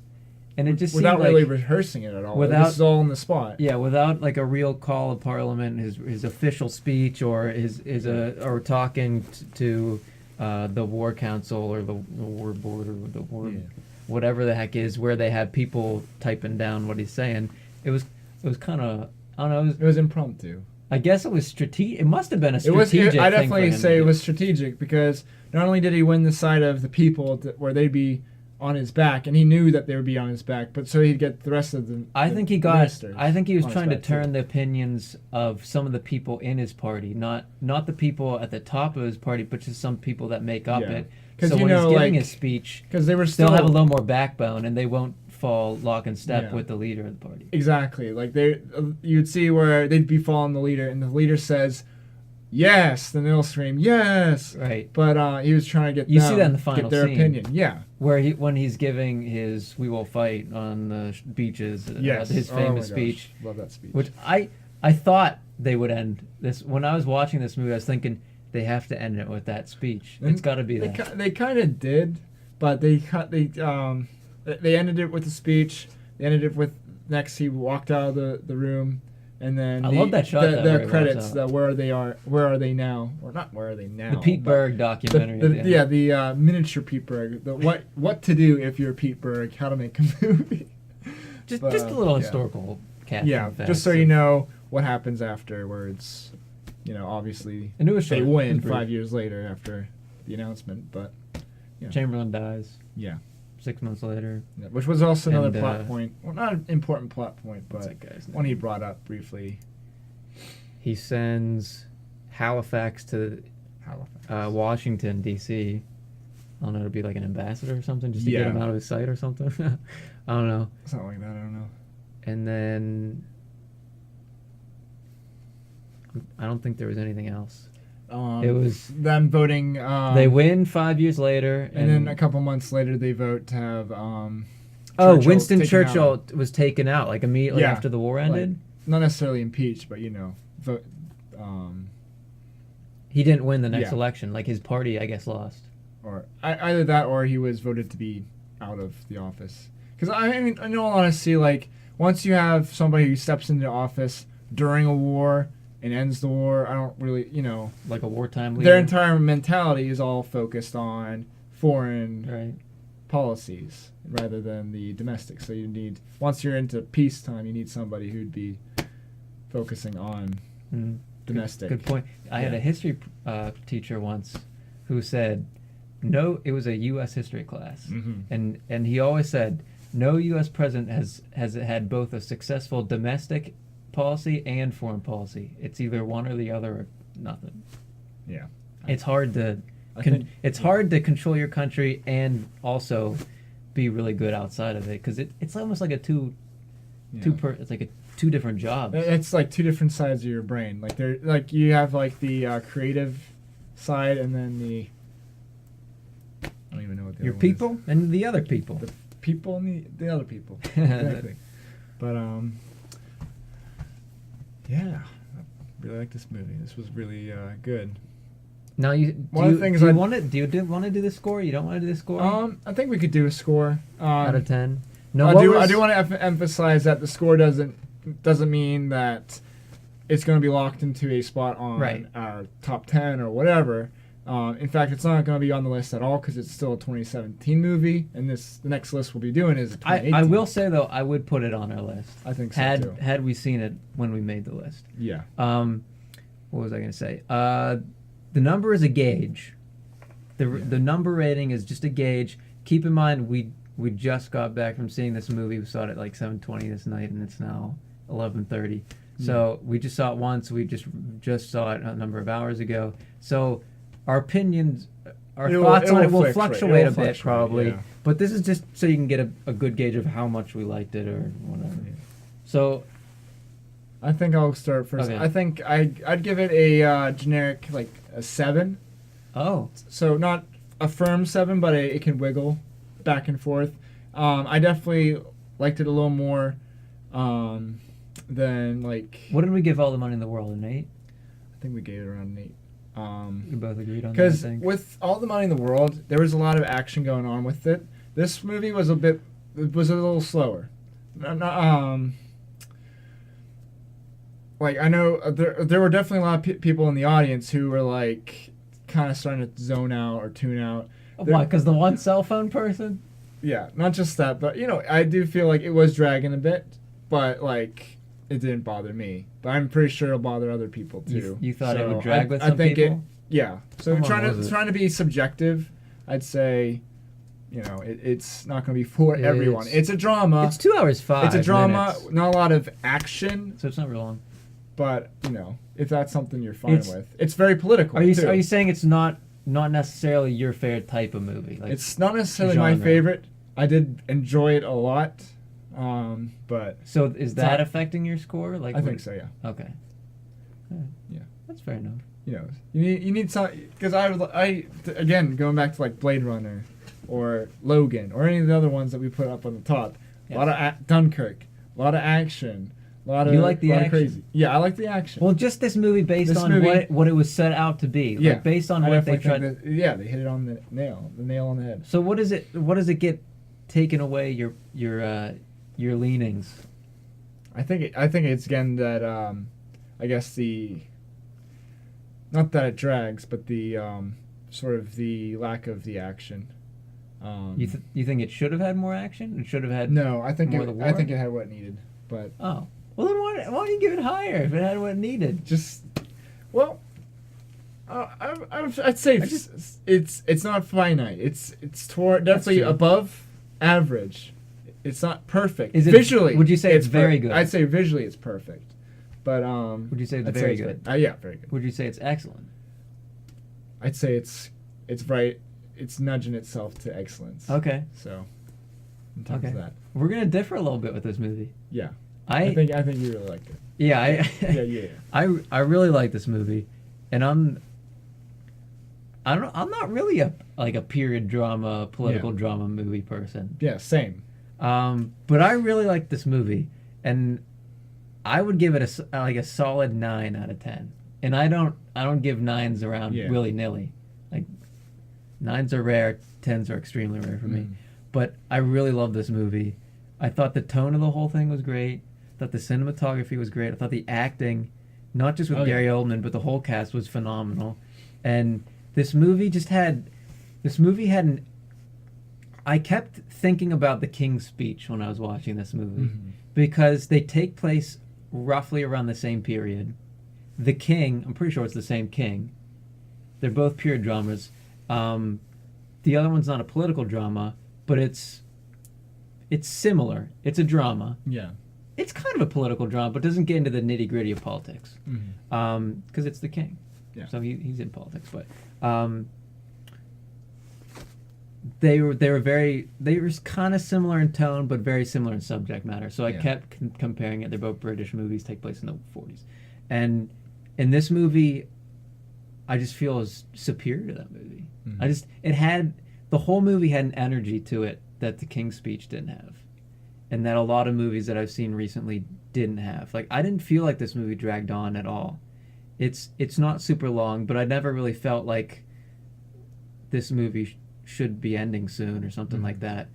and it just without seemed really like, rehearsing it at all. Without, this is all on the spot. Yeah, without like a real call of Parliament, his official speech or or talking to the War Council or the War Board or the War whatever the heck is, where they have people typing down what he's saying. It was kind of, I don't know. It was impromptu. I guess it was strategic. It must have been a strategic thing. I definitely for him say it was strategic because not only did he win the side of the people where they'd be on his back, and he knew that they would be on his back, but so he'd get the rest of the. I think he was trying to turn the opinions of some of the people in his party, not the people at the top of his party, but just some people that make up it. So when he's giving his speech, because they were they'll have a little more backbone, and they won't fall lock and step with the leader of the party. Exactly, like you'd see where they'd be following the leader, and the leader says, "Yes," then they'll scream, "Yes!" Right. But he was trying to see that in the final get their scene, opinion. Yeah. Where when he's giving his "We will fight" on the beaches, his famous speech. Love that speech. Which I thought they would end this when I was watching this movie. I was thinking they have to end it with that speech. It's got to be that. They kind of did, but they ended it with a speech. They ended it with next he walked out of the room. And then I love that shot. The credits, where are they now? Or not where are they now? The Pete Berg documentary. The miniature Pete Berg. What to do if you're Pete Berg? How to make a movie. just a little historical caption. Yeah, just so you know what happens afterwards. You know, obviously they win 5 years later after the announcement, but Chamberlain dies. Yeah. 6 months later. Yeah, which was also another plot point. Well, not an important plot point, but one he brought up briefly. He sends Halifax to Washington, D.C. I don't know, to be like an ambassador or something, just to get him out of his sight or something. I don't know. Something like that, I don't know. And then I don't think there was anything else. It was them voting. They win 5 years later, and then a couple months later they vote to have. Winston Churchill was taken out like immediately after the war ended. Like, not necessarily impeached, but vote. He didn't win the next election. Like his party, I guess, lost. Or either that, or he was voted to be out of the office. Because I mean, in all honesty, like once you have somebody who steps into office during a war and ends the war, I don't really, like a wartime leader. Their entire mentality is all focused on foreign policies rather than the domestic. So you need, once you're into peacetime, you need somebody who'd be focusing on domestic. Good point. I had a history teacher once who said, it was a U.S. history class, and he always said, no U.S. president has had both a successful domestic policy and foreign policy. It's either one or the other or nothing. Yeah. It's hard to hard to control your country and also be really good outside of it, because it's almost like it's like two different jobs. It's like two different sides of your brain. Like you have like the creative side, and then I don't even know what the your other people one is. and the other people. The people and the other people. Exactly. But yeah, I really like this movie. This was really good. Now, do you want to do the score? You don't want to do the score? I think we could do a score out of 10. No, I do want to emphasize that the score doesn't mean that it's going to be locked into a spot on our top 10 or whatever. In fact, it's not going to be on the list at all because it's still a 2017 movie, and the next list we'll be doing is a 2018. I will say though, I would put it on our list. I think so too. Had we seen it when we made the list. Yeah. What was I going to say? The number is a gauge. The number rating is just a gauge. Keep in mind, we just got back from seeing this movie. We saw it at like 7:20 this night, and it's now 11:30. So we just saw it once. We just saw it a number of hours ago. So our opinions, our thoughts on it will fluctuate a bit probably. Yeah. But this is just so you can get a good gauge of how much we liked it or whatever. Yeah. So I think I'll start first. Okay. I think I'd give it a generic like a 7. Oh. So not a firm 7, but it can wiggle back and forth. I definitely liked it a little more than like... What did we give All the Money in the World, an 8? I think we gave it around an 8. We both agreed on that, because with All the Money in the World, there was a lot of action going on with it. This movie was a little slower. Like I know there were definitely a lot of people in the audience who were like kind of starting to zone out or tune out. Why? Because the one cell phone person? Yeah, not just that, but I do feel like it was dragging a bit, but like it didn't bother me. But I'm pretty sure it'll bother other people too. You thought it would drag with some people? So trying to be subjective, I'd say, it's not going to be for everyone. It's a drama. It's 2 hours 5 It's a drama, minutes. not a lot of action. So it's not real long. But if that's something you're fine with, it's very political. Are you saying it's not necessarily your favorite type of movie? Like it's not necessarily my favorite. I did enjoy it a lot, but so is that affecting your score? Like I think so. Yeah. Okay. Yeah, that's fair enough. You need some because I again going back to like Blade Runner, or Logan, or any of the other ones that we put up on the top. Yes. A lot of Dunkirk, a lot of action. You like the action? Crazy. Yeah, I like the action. Well, just this movie based on what it was set out to be. Yeah, like based on what they tried. They hit it on the nail on the head. So what does it get taken away your leanings? I think it's again that I guess not that it drags, but the sort of the lack of the action. You think it should have had more action? It should have had I think it had what it needed. But well, then why don't you give it higher if it had what it needed? I'd say it's not finite. It's definitely above average. It's not perfect. Visually? Would you say it's very good? I'd say visually it's perfect. But would you say it's very good? Yeah, very good. Would you say it's excellent? I'd say it's right. It's nudging itself to excellence. Okay. So, in terms of that, we're gonna differ a little bit with this movie. Yeah. I think you really liked it. Yeah, I really like this movie, and I'm not really a period drama, political drama movie person. Yeah, same. But I really like this movie, and I would give it a solid 9 out of 10. And I don't give 9s around willy nilly. Like 9s are rare, 10s are extremely rare for me. But I really love this movie. I thought the tone of the whole thing was great. I thought the cinematography was great. I thought the acting, not just with Gary Oldman, but the whole cast was phenomenal. And this movie had I kept thinking about the King's Speech when I was watching this movie, because they take place roughly around the same period. The King, I'm pretty sure it's the same king. They're both period dramas. The other one's not a political drama, but it's similar. It's a drama. Yeah. It's kind of a political drama, but doesn't get into the nitty-gritty of politics. Because it's the king. Yeah. So he's in politics, but they were kind of similar in tone, but very similar in subject matter. So I kept comparing it. They're both British movies, take place in the 40s, and in this movie, I just feel is superior to that movie. The whole movie had an energy to it that the King's Speech didn't have, and that a lot of movies that I've seen recently didn't have. Like I didn't feel like this movie dragged on at all. It's not super long, but I never really felt like this movie should be ending soon or something like that.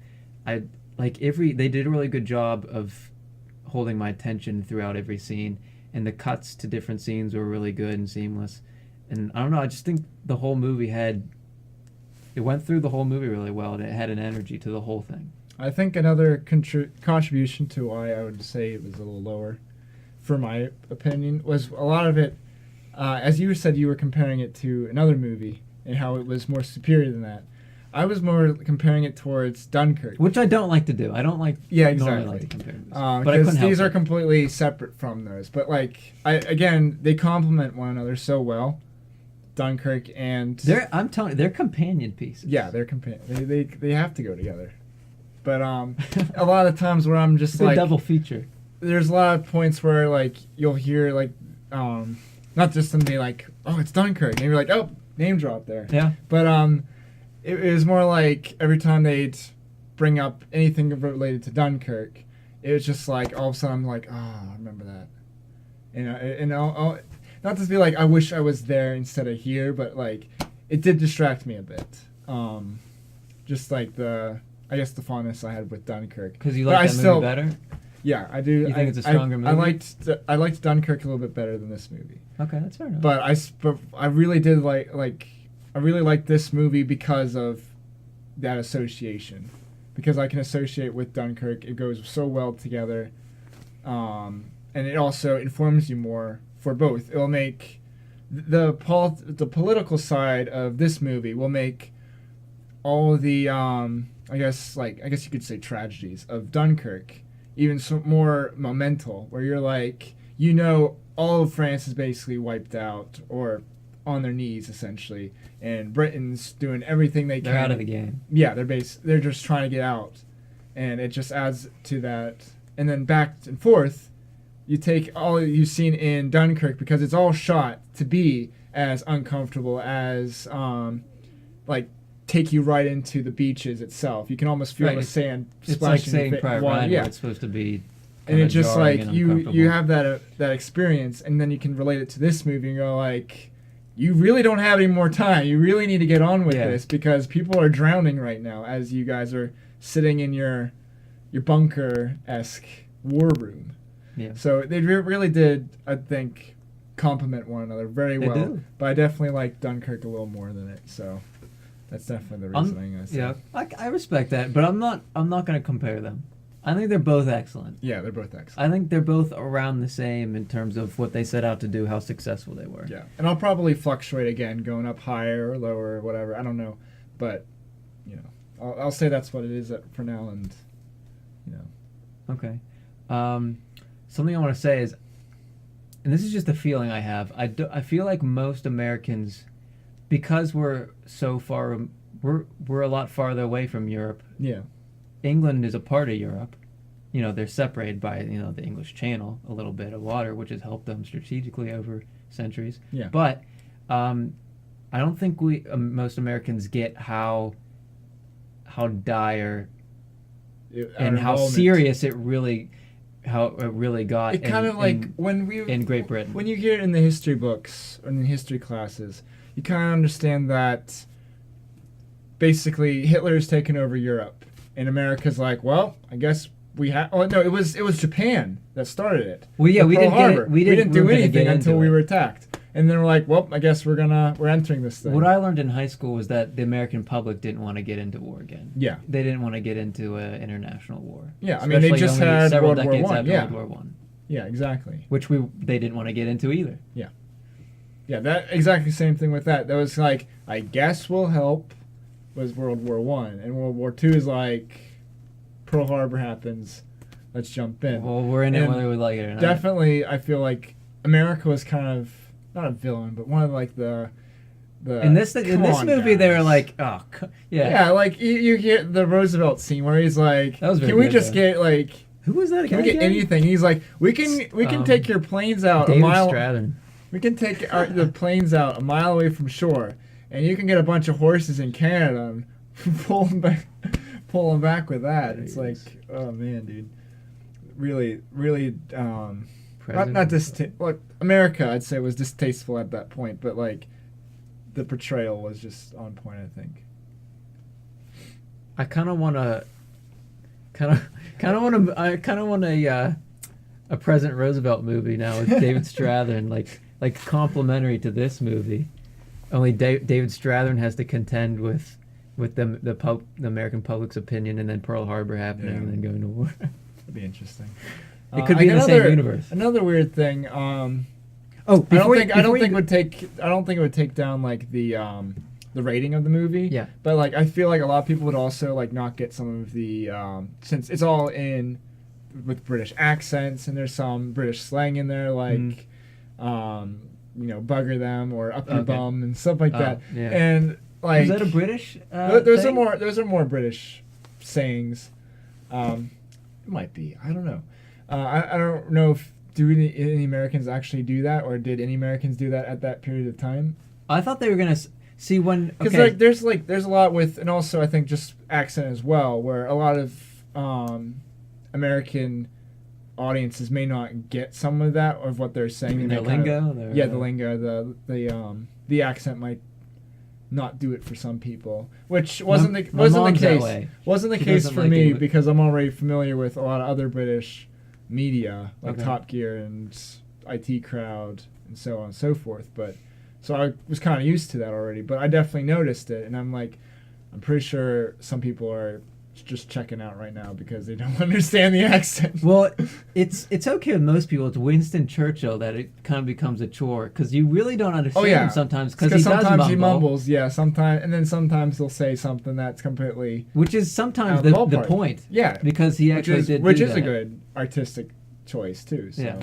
like they did a really good job of holding my attention throughout every scene, and the cuts to different scenes were really good and seamless. And I don't know, I just think the whole movie it went through the whole movie really well, and it had an energy to the whole thing. I think another contribution to why I would say it was a little lower, for my opinion, was a lot of it, as you said, you were comparing it to another movie and how it was more superior than that. I was more comparing it towards Dunkirk. Which I don't like to do. I don't like normally like to compare movies. Because these are completely separate from those. But, like, again, they complement one another so well. Dunkirk and... I'm telling you, they're companion pieces. Yeah, they're they have to go together. But a lot of times where I'm just it's like... a double feature. There's a lot of points where, like, you'll hear, like, not just somebody like, oh, it's Dunkirk. And you're like, oh, name drop there. Yeah. But it was more like every time they'd bring up anything related to Dunkirk, it was just like, all of a sudden I'm like, oh, I remember that. And I'll not to be like, I wish I was there instead of here, but, like, it did distract me a bit. Just like the fondness I had with Dunkirk. Because you like that movie better? Yeah, I do. You think it's a stronger movie? I liked Dunkirk a little bit better than this movie. Okay, that's fair enough. But I really did I really like this movie because of that association. Because I can associate with Dunkirk. It goes so well together. And it also informs you more for both. It'll make the political side of this movie will make all the I guess you could say tragedies of Dunkirk even more monumental, where you're like, all of France is basically wiped out or on their knees essentially, and Britain's doing everything they can. They're out of the game. Yeah, they're just trying to get out, and it just adds to that. And then back and forth, you take all you've seen in Dunkirk, because it's all shot to be as uncomfortable as like take you right into the beaches itself. You can almost feel the sand splashing. It's like saying Private Ryan, yeah. where it's supposed to be. And it's just like you have that experience, and then you can relate it to this movie and go like, you really don't have any more time. You really need to get on with this, because people are drowning right now as you guys are sitting in your bunker-esque war room. Yeah. So they really did, I think, complement one another very well. Do. But I definitely like Dunkirk a little more than it. So that's definitely the reasoning. I say. Yeah, I respect that, but I'm not going to compare them. I think they're both excellent. Yeah, they're both excellent. I think they're both around the same in terms of what they set out to do, how successful they were. Yeah, and I'll probably fluctuate again, going up higher or lower or whatever. I don't know, but I'll say that's what it is for now, and Okay. Something I want to say is, and this is just a feeling I have. I feel like most Americans, because we're so far, we're a lot farther away from Europe. Yeah. England is a part of Europe. They're separated by, the English Channel, a little bit of water, which has helped them strategically over centuries. Yeah. But I don't think most Americans get how dire and how serious it really got. It kind of like in Great Britain. When you hear it in the history books or in the history classes, you kind of understand that basically Hitler's taken over Europe. And America's like, well, I guess we have. Oh no, it was Japan that started it. Well, yeah, we didn't do anything until we were attacked. And then we're like, well, I guess we're entering this thing. What I learned in high school was that the American public didn't want to get into war again. Yeah, they didn't want to get into an international war. Yeah, I mean they just had several World War decades I. after Yeah, World War I. Yeah, exactly. Which they didn't want to get into either. Yeah, yeah, that exactly same thing with that. That was like, I guess we'll help. Was World War I, and World War II is like, Pearl Harbor happens, let's jump in. Well, we're in it whether we like it or not. Definitely, I feel like America was kind of, not a villain, but one of like the in this movie guys. They were like, oh yeah. Yeah, like you hear the Roosevelt scene where he's like, can we just get like, who was that? Can we get anything? He's like, we can take your planes out David a mile. Stratton. We can take the planes out a mile away from shore, and you can get a bunch of horses in Canada and pull them back with that. It's like, oh man, dude, really, not like America, I'd say, was distasteful at that point, but like the portrayal was just on point, I think. I kind of want to. Kind of want to. I kind of want a President Roosevelt movie now with David Strathairn, like complementary to this movie. Only David Strathairn has to contend with the American public's opinion, and then Pearl Harbor happening, and then going to war. That'd be interesting. It could be in the same universe. Another weird thing. I don't think it would take down like the rating of the movie. Yeah. But like I feel like a lot of people would also like not get some of the since it's all in with British accents and there's some British slang in there like bugger them or up your bum and stuff like that. Yeah. And like is that a British those thing? are more British sayings. It might be. I don't know. I don't know if any Americans actually do that, or did any Americans do that at that period of time? I thought they were gonna see when because there's a lot with, and also I think just accent as well, where a lot of American audiences may not get some of that of what they're saying. You mean the lingo? The lingo, the accent might not do it for some people, which wasn't the case. Wasn't the case for me because I'm already familiar with a lot of other British media like Top Gear and IT Crowd and so on and so forth. But so I was kind of used to that already. But I definitely noticed it, and I'm pretty sure some people are just checking out right now because they don't understand the accent. Well, it's okay with most people. It's Winston Churchill that it kind of becomes a chore because you really don't understand him sometimes because sometimes he mumbles. Yeah, sometimes he'll say something that's completely which is sometimes the point. Yeah, because he actually which is a good artistic choice too. So. Yeah,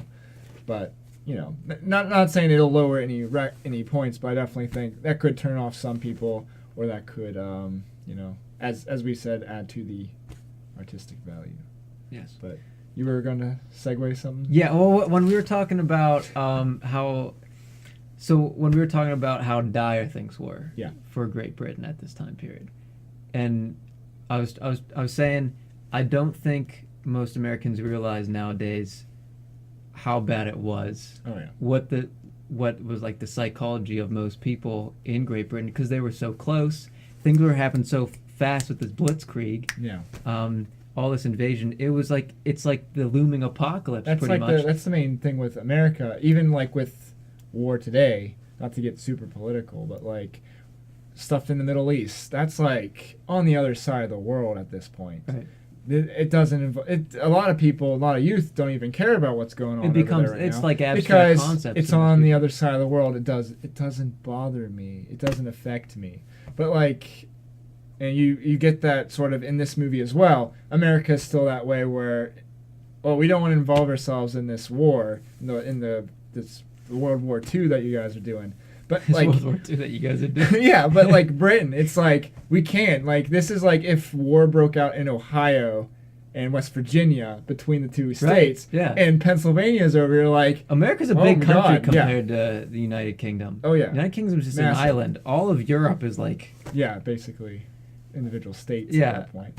but not saying it'll lower any points, but I definitely think that could turn off some people, or that could as we said, add to the artistic value. Yes. But you were going to segue something? Yeah, well, when we were talking about how dire things were for Great Britain at this time period, and I was saying I don't think most Americans realize nowadays how bad it was. Oh yeah. What was like the psychology of most people in Great Britain because they were so close. Things were happening so fast with this blitzkrieg. Yeah. All this invasion. It's like the looming apocalypse. That's pretty much. That's the main thing with America. Even like with war today, not to get super political, but like stuff in the Middle East. That's like on the other side of the world at this point. Right. It doesn't. A lot of people, a lot of youth don't even care about what's going on. It's like abstract concepts. It's on the other side of the world. It doesn't bother me. It doesn't affect me. But like. And you get that sort of in this movie as well. America is still that way where, we don't want to involve ourselves in this war, this World War II that you guys are doing. But like World War II that you guys are doing. Yeah, but like Britain, it's like we can't. Like this is like if war broke out in Ohio and West Virginia between the two states. Right, yeah. And Pennsylvania's over here like America's a big country compared to the United Kingdom. Oh yeah. The United Kingdom is just an island. All of Europe is like basically individual states at that point.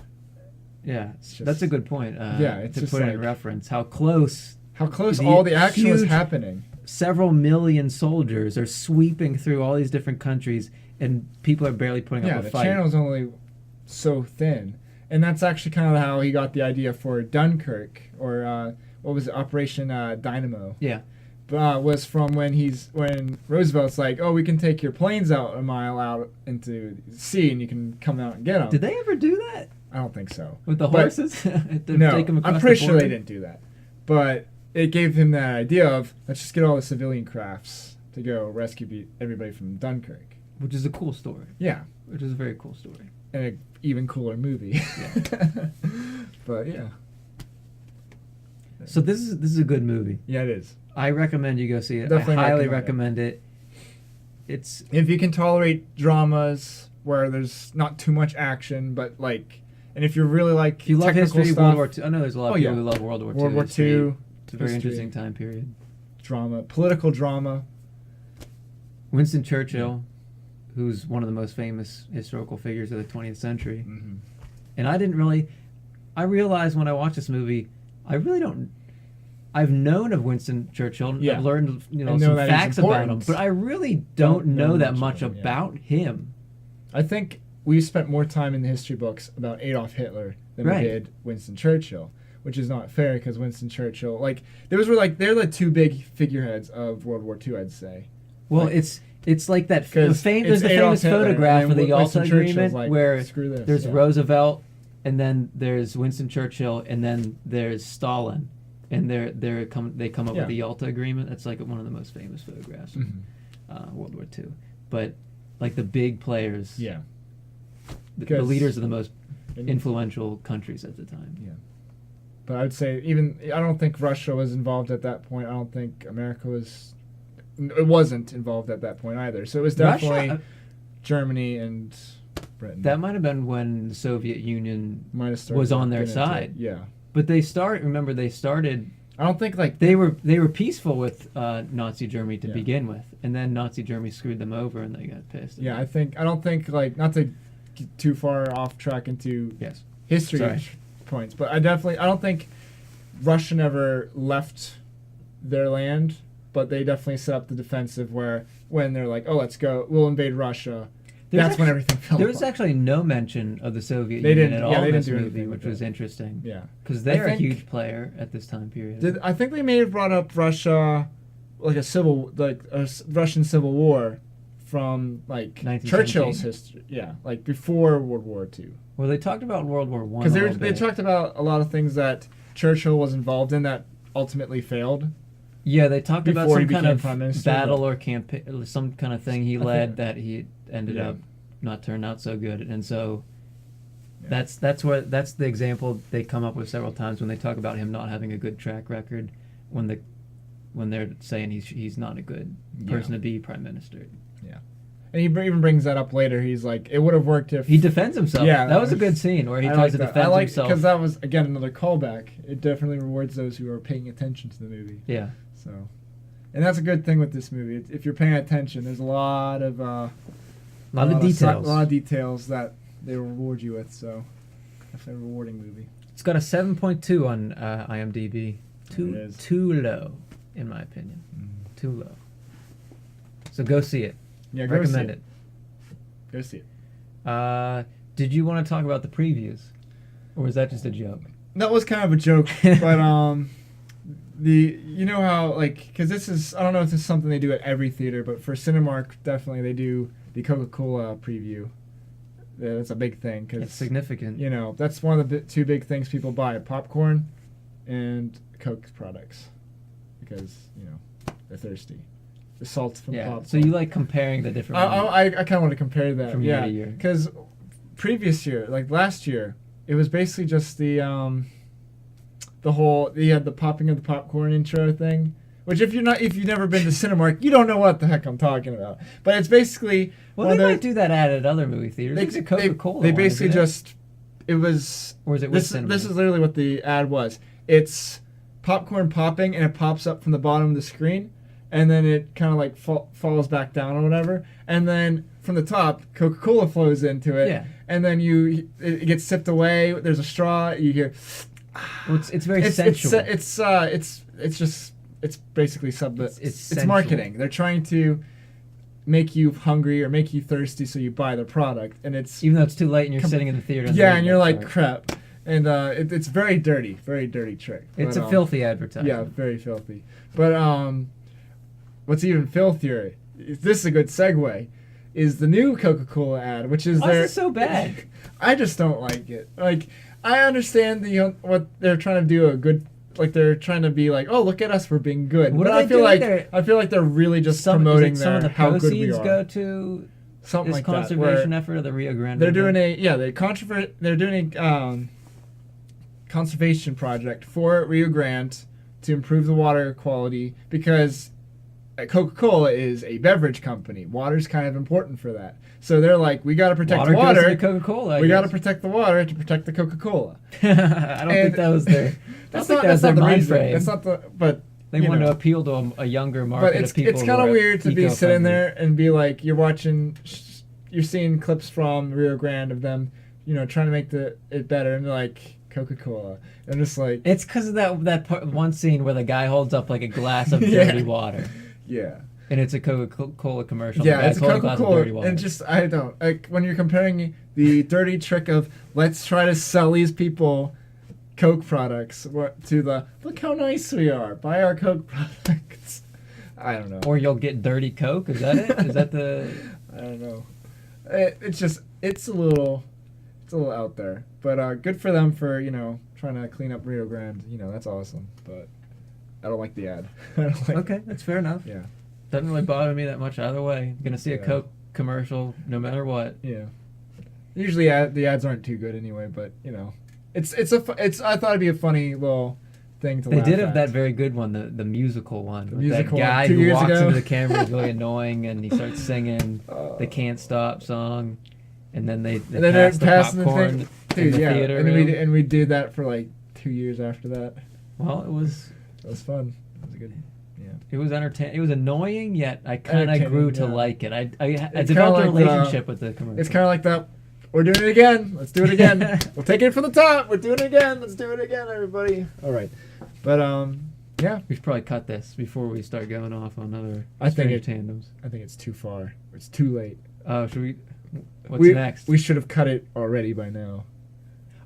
Yeah, that's a good point. It's to put it in reference, how close all the action was happening. Several million soldiers are sweeping through all these different countries, and people are barely putting up a fight. Yeah, the channel's only so thin, and that's actually kind of how he got the idea for Dunkirk, or what was it, Operation Dynamo? Yeah. Was from when Roosevelt's like, we can take your planes out a mile out into the sea and you can come out and get them. Did they ever do that? I don't think so. With the horses? No, I'm pretty sure they didn't do that. But it gave him that idea of, let's just get all the civilian crafts to go rescue everybody from Dunkirk. Which is a cool story. Yeah. Which is a very cool story. And an even cooler movie. Yeah. But yeah. So this is a good movie. Yeah, it is. I recommend you go see it. Definitely I highly recommend it. It's if you can tolerate dramas where there's not too much action, but like, and if you really like, if you love history, stuff, World War II. I know there's a lot of people who love World War II. World War II. It's a very interesting time period. Drama, political drama. Winston Churchill, who's one of the most famous historical figures of the 20th century, and I realized when I watched this movie, I've known of Winston Churchill. Yeah. I've learned some facts about him, but I really don't know that much about him. I think we spent more time in the history books about Adolf Hitler than we did Winston Churchill, which is not fair because Winston Churchill, like, they're the two big figureheads of World War II, I'd say. Well, like, it's like that. There's There's the famous photograph of the Yalta Agreement like, where there's yeah. Roosevelt, and then there's Winston Churchill, and then there's Stalin, and they come up with the Yalta Agreement. That's like one of the most famous photographs of World War II. But like the big players, the leaders of the most influential countries at the time. Yeah. But I would say I don't think Russia was involved at that point. I don't think America was. It wasn't involved at that point either. So it was definitely Russia, Germany and Britain. That might have been when the Soviet Union was on their side. Yeah. But they started. I don't think like they were peaceful with Nazi Germany to begin with, and then Nazi Germany screwed them over, and they got pissed. Yeah, I don't think like, not to get too far off track into history points, but I don't think Russia never left their land, but they definitely set up the defensive where when they're like, oh, let's go, we'll invade Russia. That's when everything fell apart. There was actually no mention of the Soviet Union at all in this movie, which was interesting. Yeah. Because they're a huge player at this time period. I think they may have brought up Russia, like a Russian Civil War from like Churchill's history. Yeah, like before World War II. Well, they talked about World War I. Because they talked about a lot of things that Churchill was involved in that ultimately failed. Yeah, they talked about some kind of minister, battle or campaign, some kind of thing he led that he ended up not turned out so good, and so that's the example they come up with several times when they talk about him not having a good track record, when they're saying he's not a good person to be prime minister. Yeah, and he even brings that up later. He's like, it would have worked if he defends himself. Yeah, that was a good scene where he tries to defend himself. Because that was again another callback. It definitely rewards those who are paying attention to the movie. Yeah. So, and that's a good thing with this movie. If you're paying attention, there's a lot of details that they reward you with. So, definitely a rewarding movie. It's got a 7.2 on IMDb. Too low, in my opinion. Too low. So go see it. Yeah, recommend it. Go see it. Did you want to talk about the previews, or was that just a joke? That was kind of a joke, but you know how, like, because this is, I don't know if this is something they do at every theater, but for Cinemark, definitely they do the Coca-Cola preview. Yeah, that's a big thing. Cause, it's significant. You know, that's one of the two big things people buy, popcorn and Coke products, because, you know, they're thirsty. The salt from popcorn. So you like comparing the different I kind of want to compare that. From year to year. Because previous year, like last year, it was basically just the whole, you had the popping of the popcorn intro thing, which if you've never been to Cinemark, you don't know what the heck I'm talking about. But it's basically they might do that ad at other movie theaters. It's a Coca-Cola. They basically it was. Or is it this is literally what the ad was. It's popcorn popping and it pops up from the bottom of the screen, and then it kind of like falls back down or whatever, and then from the top Coca-Cola flows into it, and then it gets sipped away. There's a straw. You hear. Well, it's very sensual. It's basically it's marketing. They're trying to make you hungry or make you thirsty, so you buy the product, and it's even though it's too late and you're sitting in the theater. And you're like crap, and it's very dirty trick. It's a filthy advertising. Yeah, very filthy. But what's even filthier? This is a good segue. Is the new Coca-Cola ad, which is why is it so bad? I just don't like it. Like, I understand what they're trying to do, they're trying to be like, oh, look at us, we're being good. What but I feel like they're really just promoting how good we are. Some of the proceeds go to something this like conservation effort of the Rio Grande. They're doing a conservation project for Rio Grande to improve the water quality, because Coca-Cola is a beverage company. Water's kind of important for that. So they're like, we got to protect the water. Goes to Coca-Cola. We got to protect the water to protect the Coca-Cola. I don't think that was their. That's not their mind frame. That's not the. But they want to appeal to a younger market of people. But it's kind of weird to be sitting there and be like, you're seeing clips from Rio Grande of them, trying to make it better, and they're like, Coca-Cola. And just like, it's because of that one scene where the guy holds up like a glass of dirty water. Yeah. And it's a Coca-Cola commercial. Yeah, The guy it's a holding a glass of dirty Coca-Cola, water. and just I don't like when you're comparing the dirty trick of let's try to sell these people Coke products to the look how nice we are, buy our Coke products. I don't know. Or you'll get dirty Coke. Is that it? Is that the? I don't know. It's a little out there, but good for them for trying to clean up Rio Grande. That's awesome. But I don't like the ad. I don't like, Okay, that's fair enough. Yeah. Doesn't really bother me that much either way. I'm gonna see a Yeah. Coke commercial no matter what. Yeah. Usually the ads aren't too good anyway, but it's I thought it'd be a funny little thing to. They laugh did have at. that very good one, the musical one. The with musical that one, guy 2 who years walks ago. into the camera is really annoying, and he starts singing the "Can't Stop" song, and then they and then they're pass the passing the popcorn thing. in Dude, the yeah, theater and room. we did that for like 2 years after that. Well, it was Fun. It was a good. It was entertaining. It was annoying, yet I kind of Entertaining, grew to yeah. like it. I It's developed a kinda like relationship with the commercial. It's kind of like that. We're doing it again. Let's do it again. We'll take it from the top. We're doing it again. Let's do it again, everybody. All right. But yeah. We should probably cut this before we start going off on other I think strange it- tandems. I think it's too far. It's too late. Should we? What's we, next? We should have cut it already by now.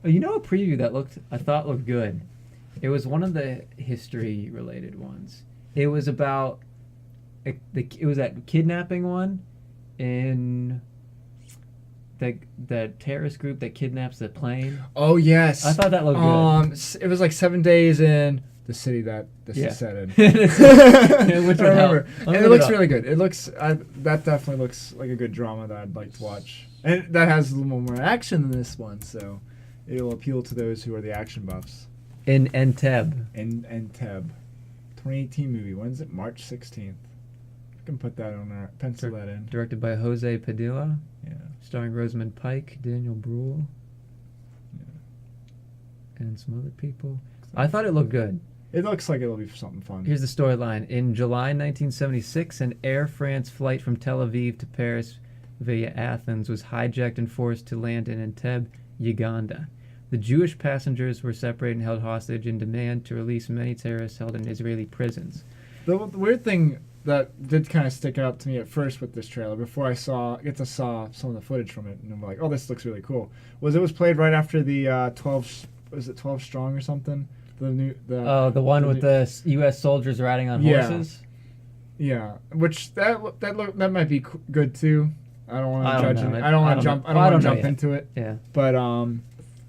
Oh, a preview that I thought looked good. It was one of the history related ones. It was about it was that kidnapping one in that terrorist group that kidnaps the plane. Oh yes. I thought that looked good. It was like 7 days in the city that this Yeah. is set in. Which I would help. remember. I'll And look it looks up. really good. It looks that definitely looks like a good drama that I'd like to watch. And that has a little more action than this one, so it'll appeal to those who are the action buffs. In Entebbe. And Teb. 2018 movie. When is it? March 16th. We can put that on our pencil that in. Directed by Jose Padilla. Yeah. Starring Rosamund Pike, Daniel Bruhl, and some other people. I thought it looked good. It looks like it'll be something fun. Here's the storyline. In July 1976, an Air France flight from Tel Aviv to Paris via Athens was hijacked and forced to land in Entebbe, Uganda. The Jewish passengers were separated and held hostage in demand to release many terrorists held in Israeli prisons. The weird thing that did kind of stick out to me at first with this trailer, before I saw some of the footage from it, and I'm like, oh, this looks really cool, was it was played right after the 12, was it 12 Strong or something? The one with the U.S. soldiers riding on horses? Yeah, which that might be good too. I don't want to judge it. I don't want to jump into it. Yeah. But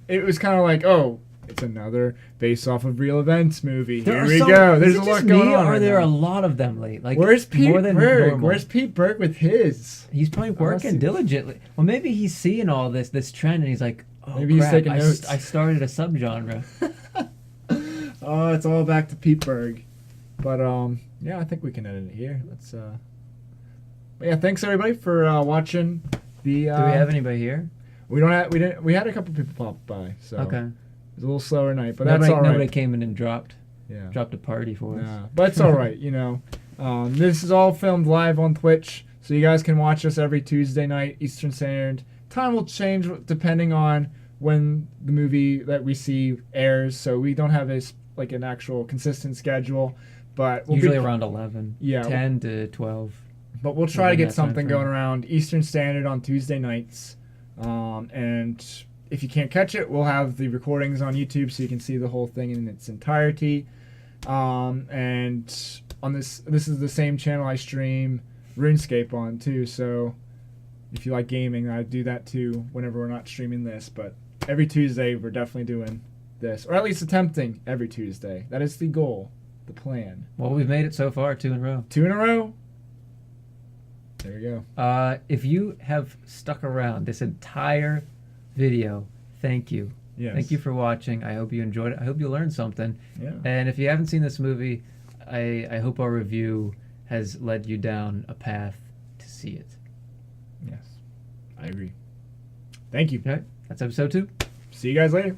it was kind of like, oh, it's another based off of real events movie. Here we go. There's a lot going on. Or right there now. a lot of them late? Like Where's Pete more than Berg? normal. Where's Pete Berg with his? He's probably working diligently. Well, maybe he's seeing all this trend, and he's like, oh, Maybe he's taking notes. I started a subgenre. Oh, it's all back to Pete Berg. But yeah, I think we can edit it here. Let's but yeah, thanks everybody for watching the Do we have anybody here? we had a couple people pop by, so Okay. it was a little slower night, but that's all right. Nobody came in and dropped Yeah. a party for us. Yeah, but it's all right, This is all filmed live on Twitch, so you guys can watch us every Tuesday night, Eastern Standard. Time will change depending on when the movie that we see airs, so we don't have an actual consistent schedule, but we'll Usually around 11. Yeah. 10 to 12. But we'll try to within get that time something frame. going around Eastern Standard on Tuesday nights. And if you can't catch it, we'll have the recordings on YouTube so you can see the whole thing in its entirety. And on this is the same channel I stream RuneScape on too. So if you like gaming, I do that too whenever we're not streaming this. But every Tuesday we're definitely doing this, or at least attempting every Tuesday. That is the goal, the plan. Well, we've made it so far, 2 in a row. 2 in a row. There you go. If you have stuck around this entire video, thank you. Yes. Thank you for watching. I hope you enjoyed it. I hope you learned something. Yeah. And if you haven't seen this movie, I hope our review has led you down a path to see it. Yes. I agree. Thank you. Okay, that's episode 2. See you guys later.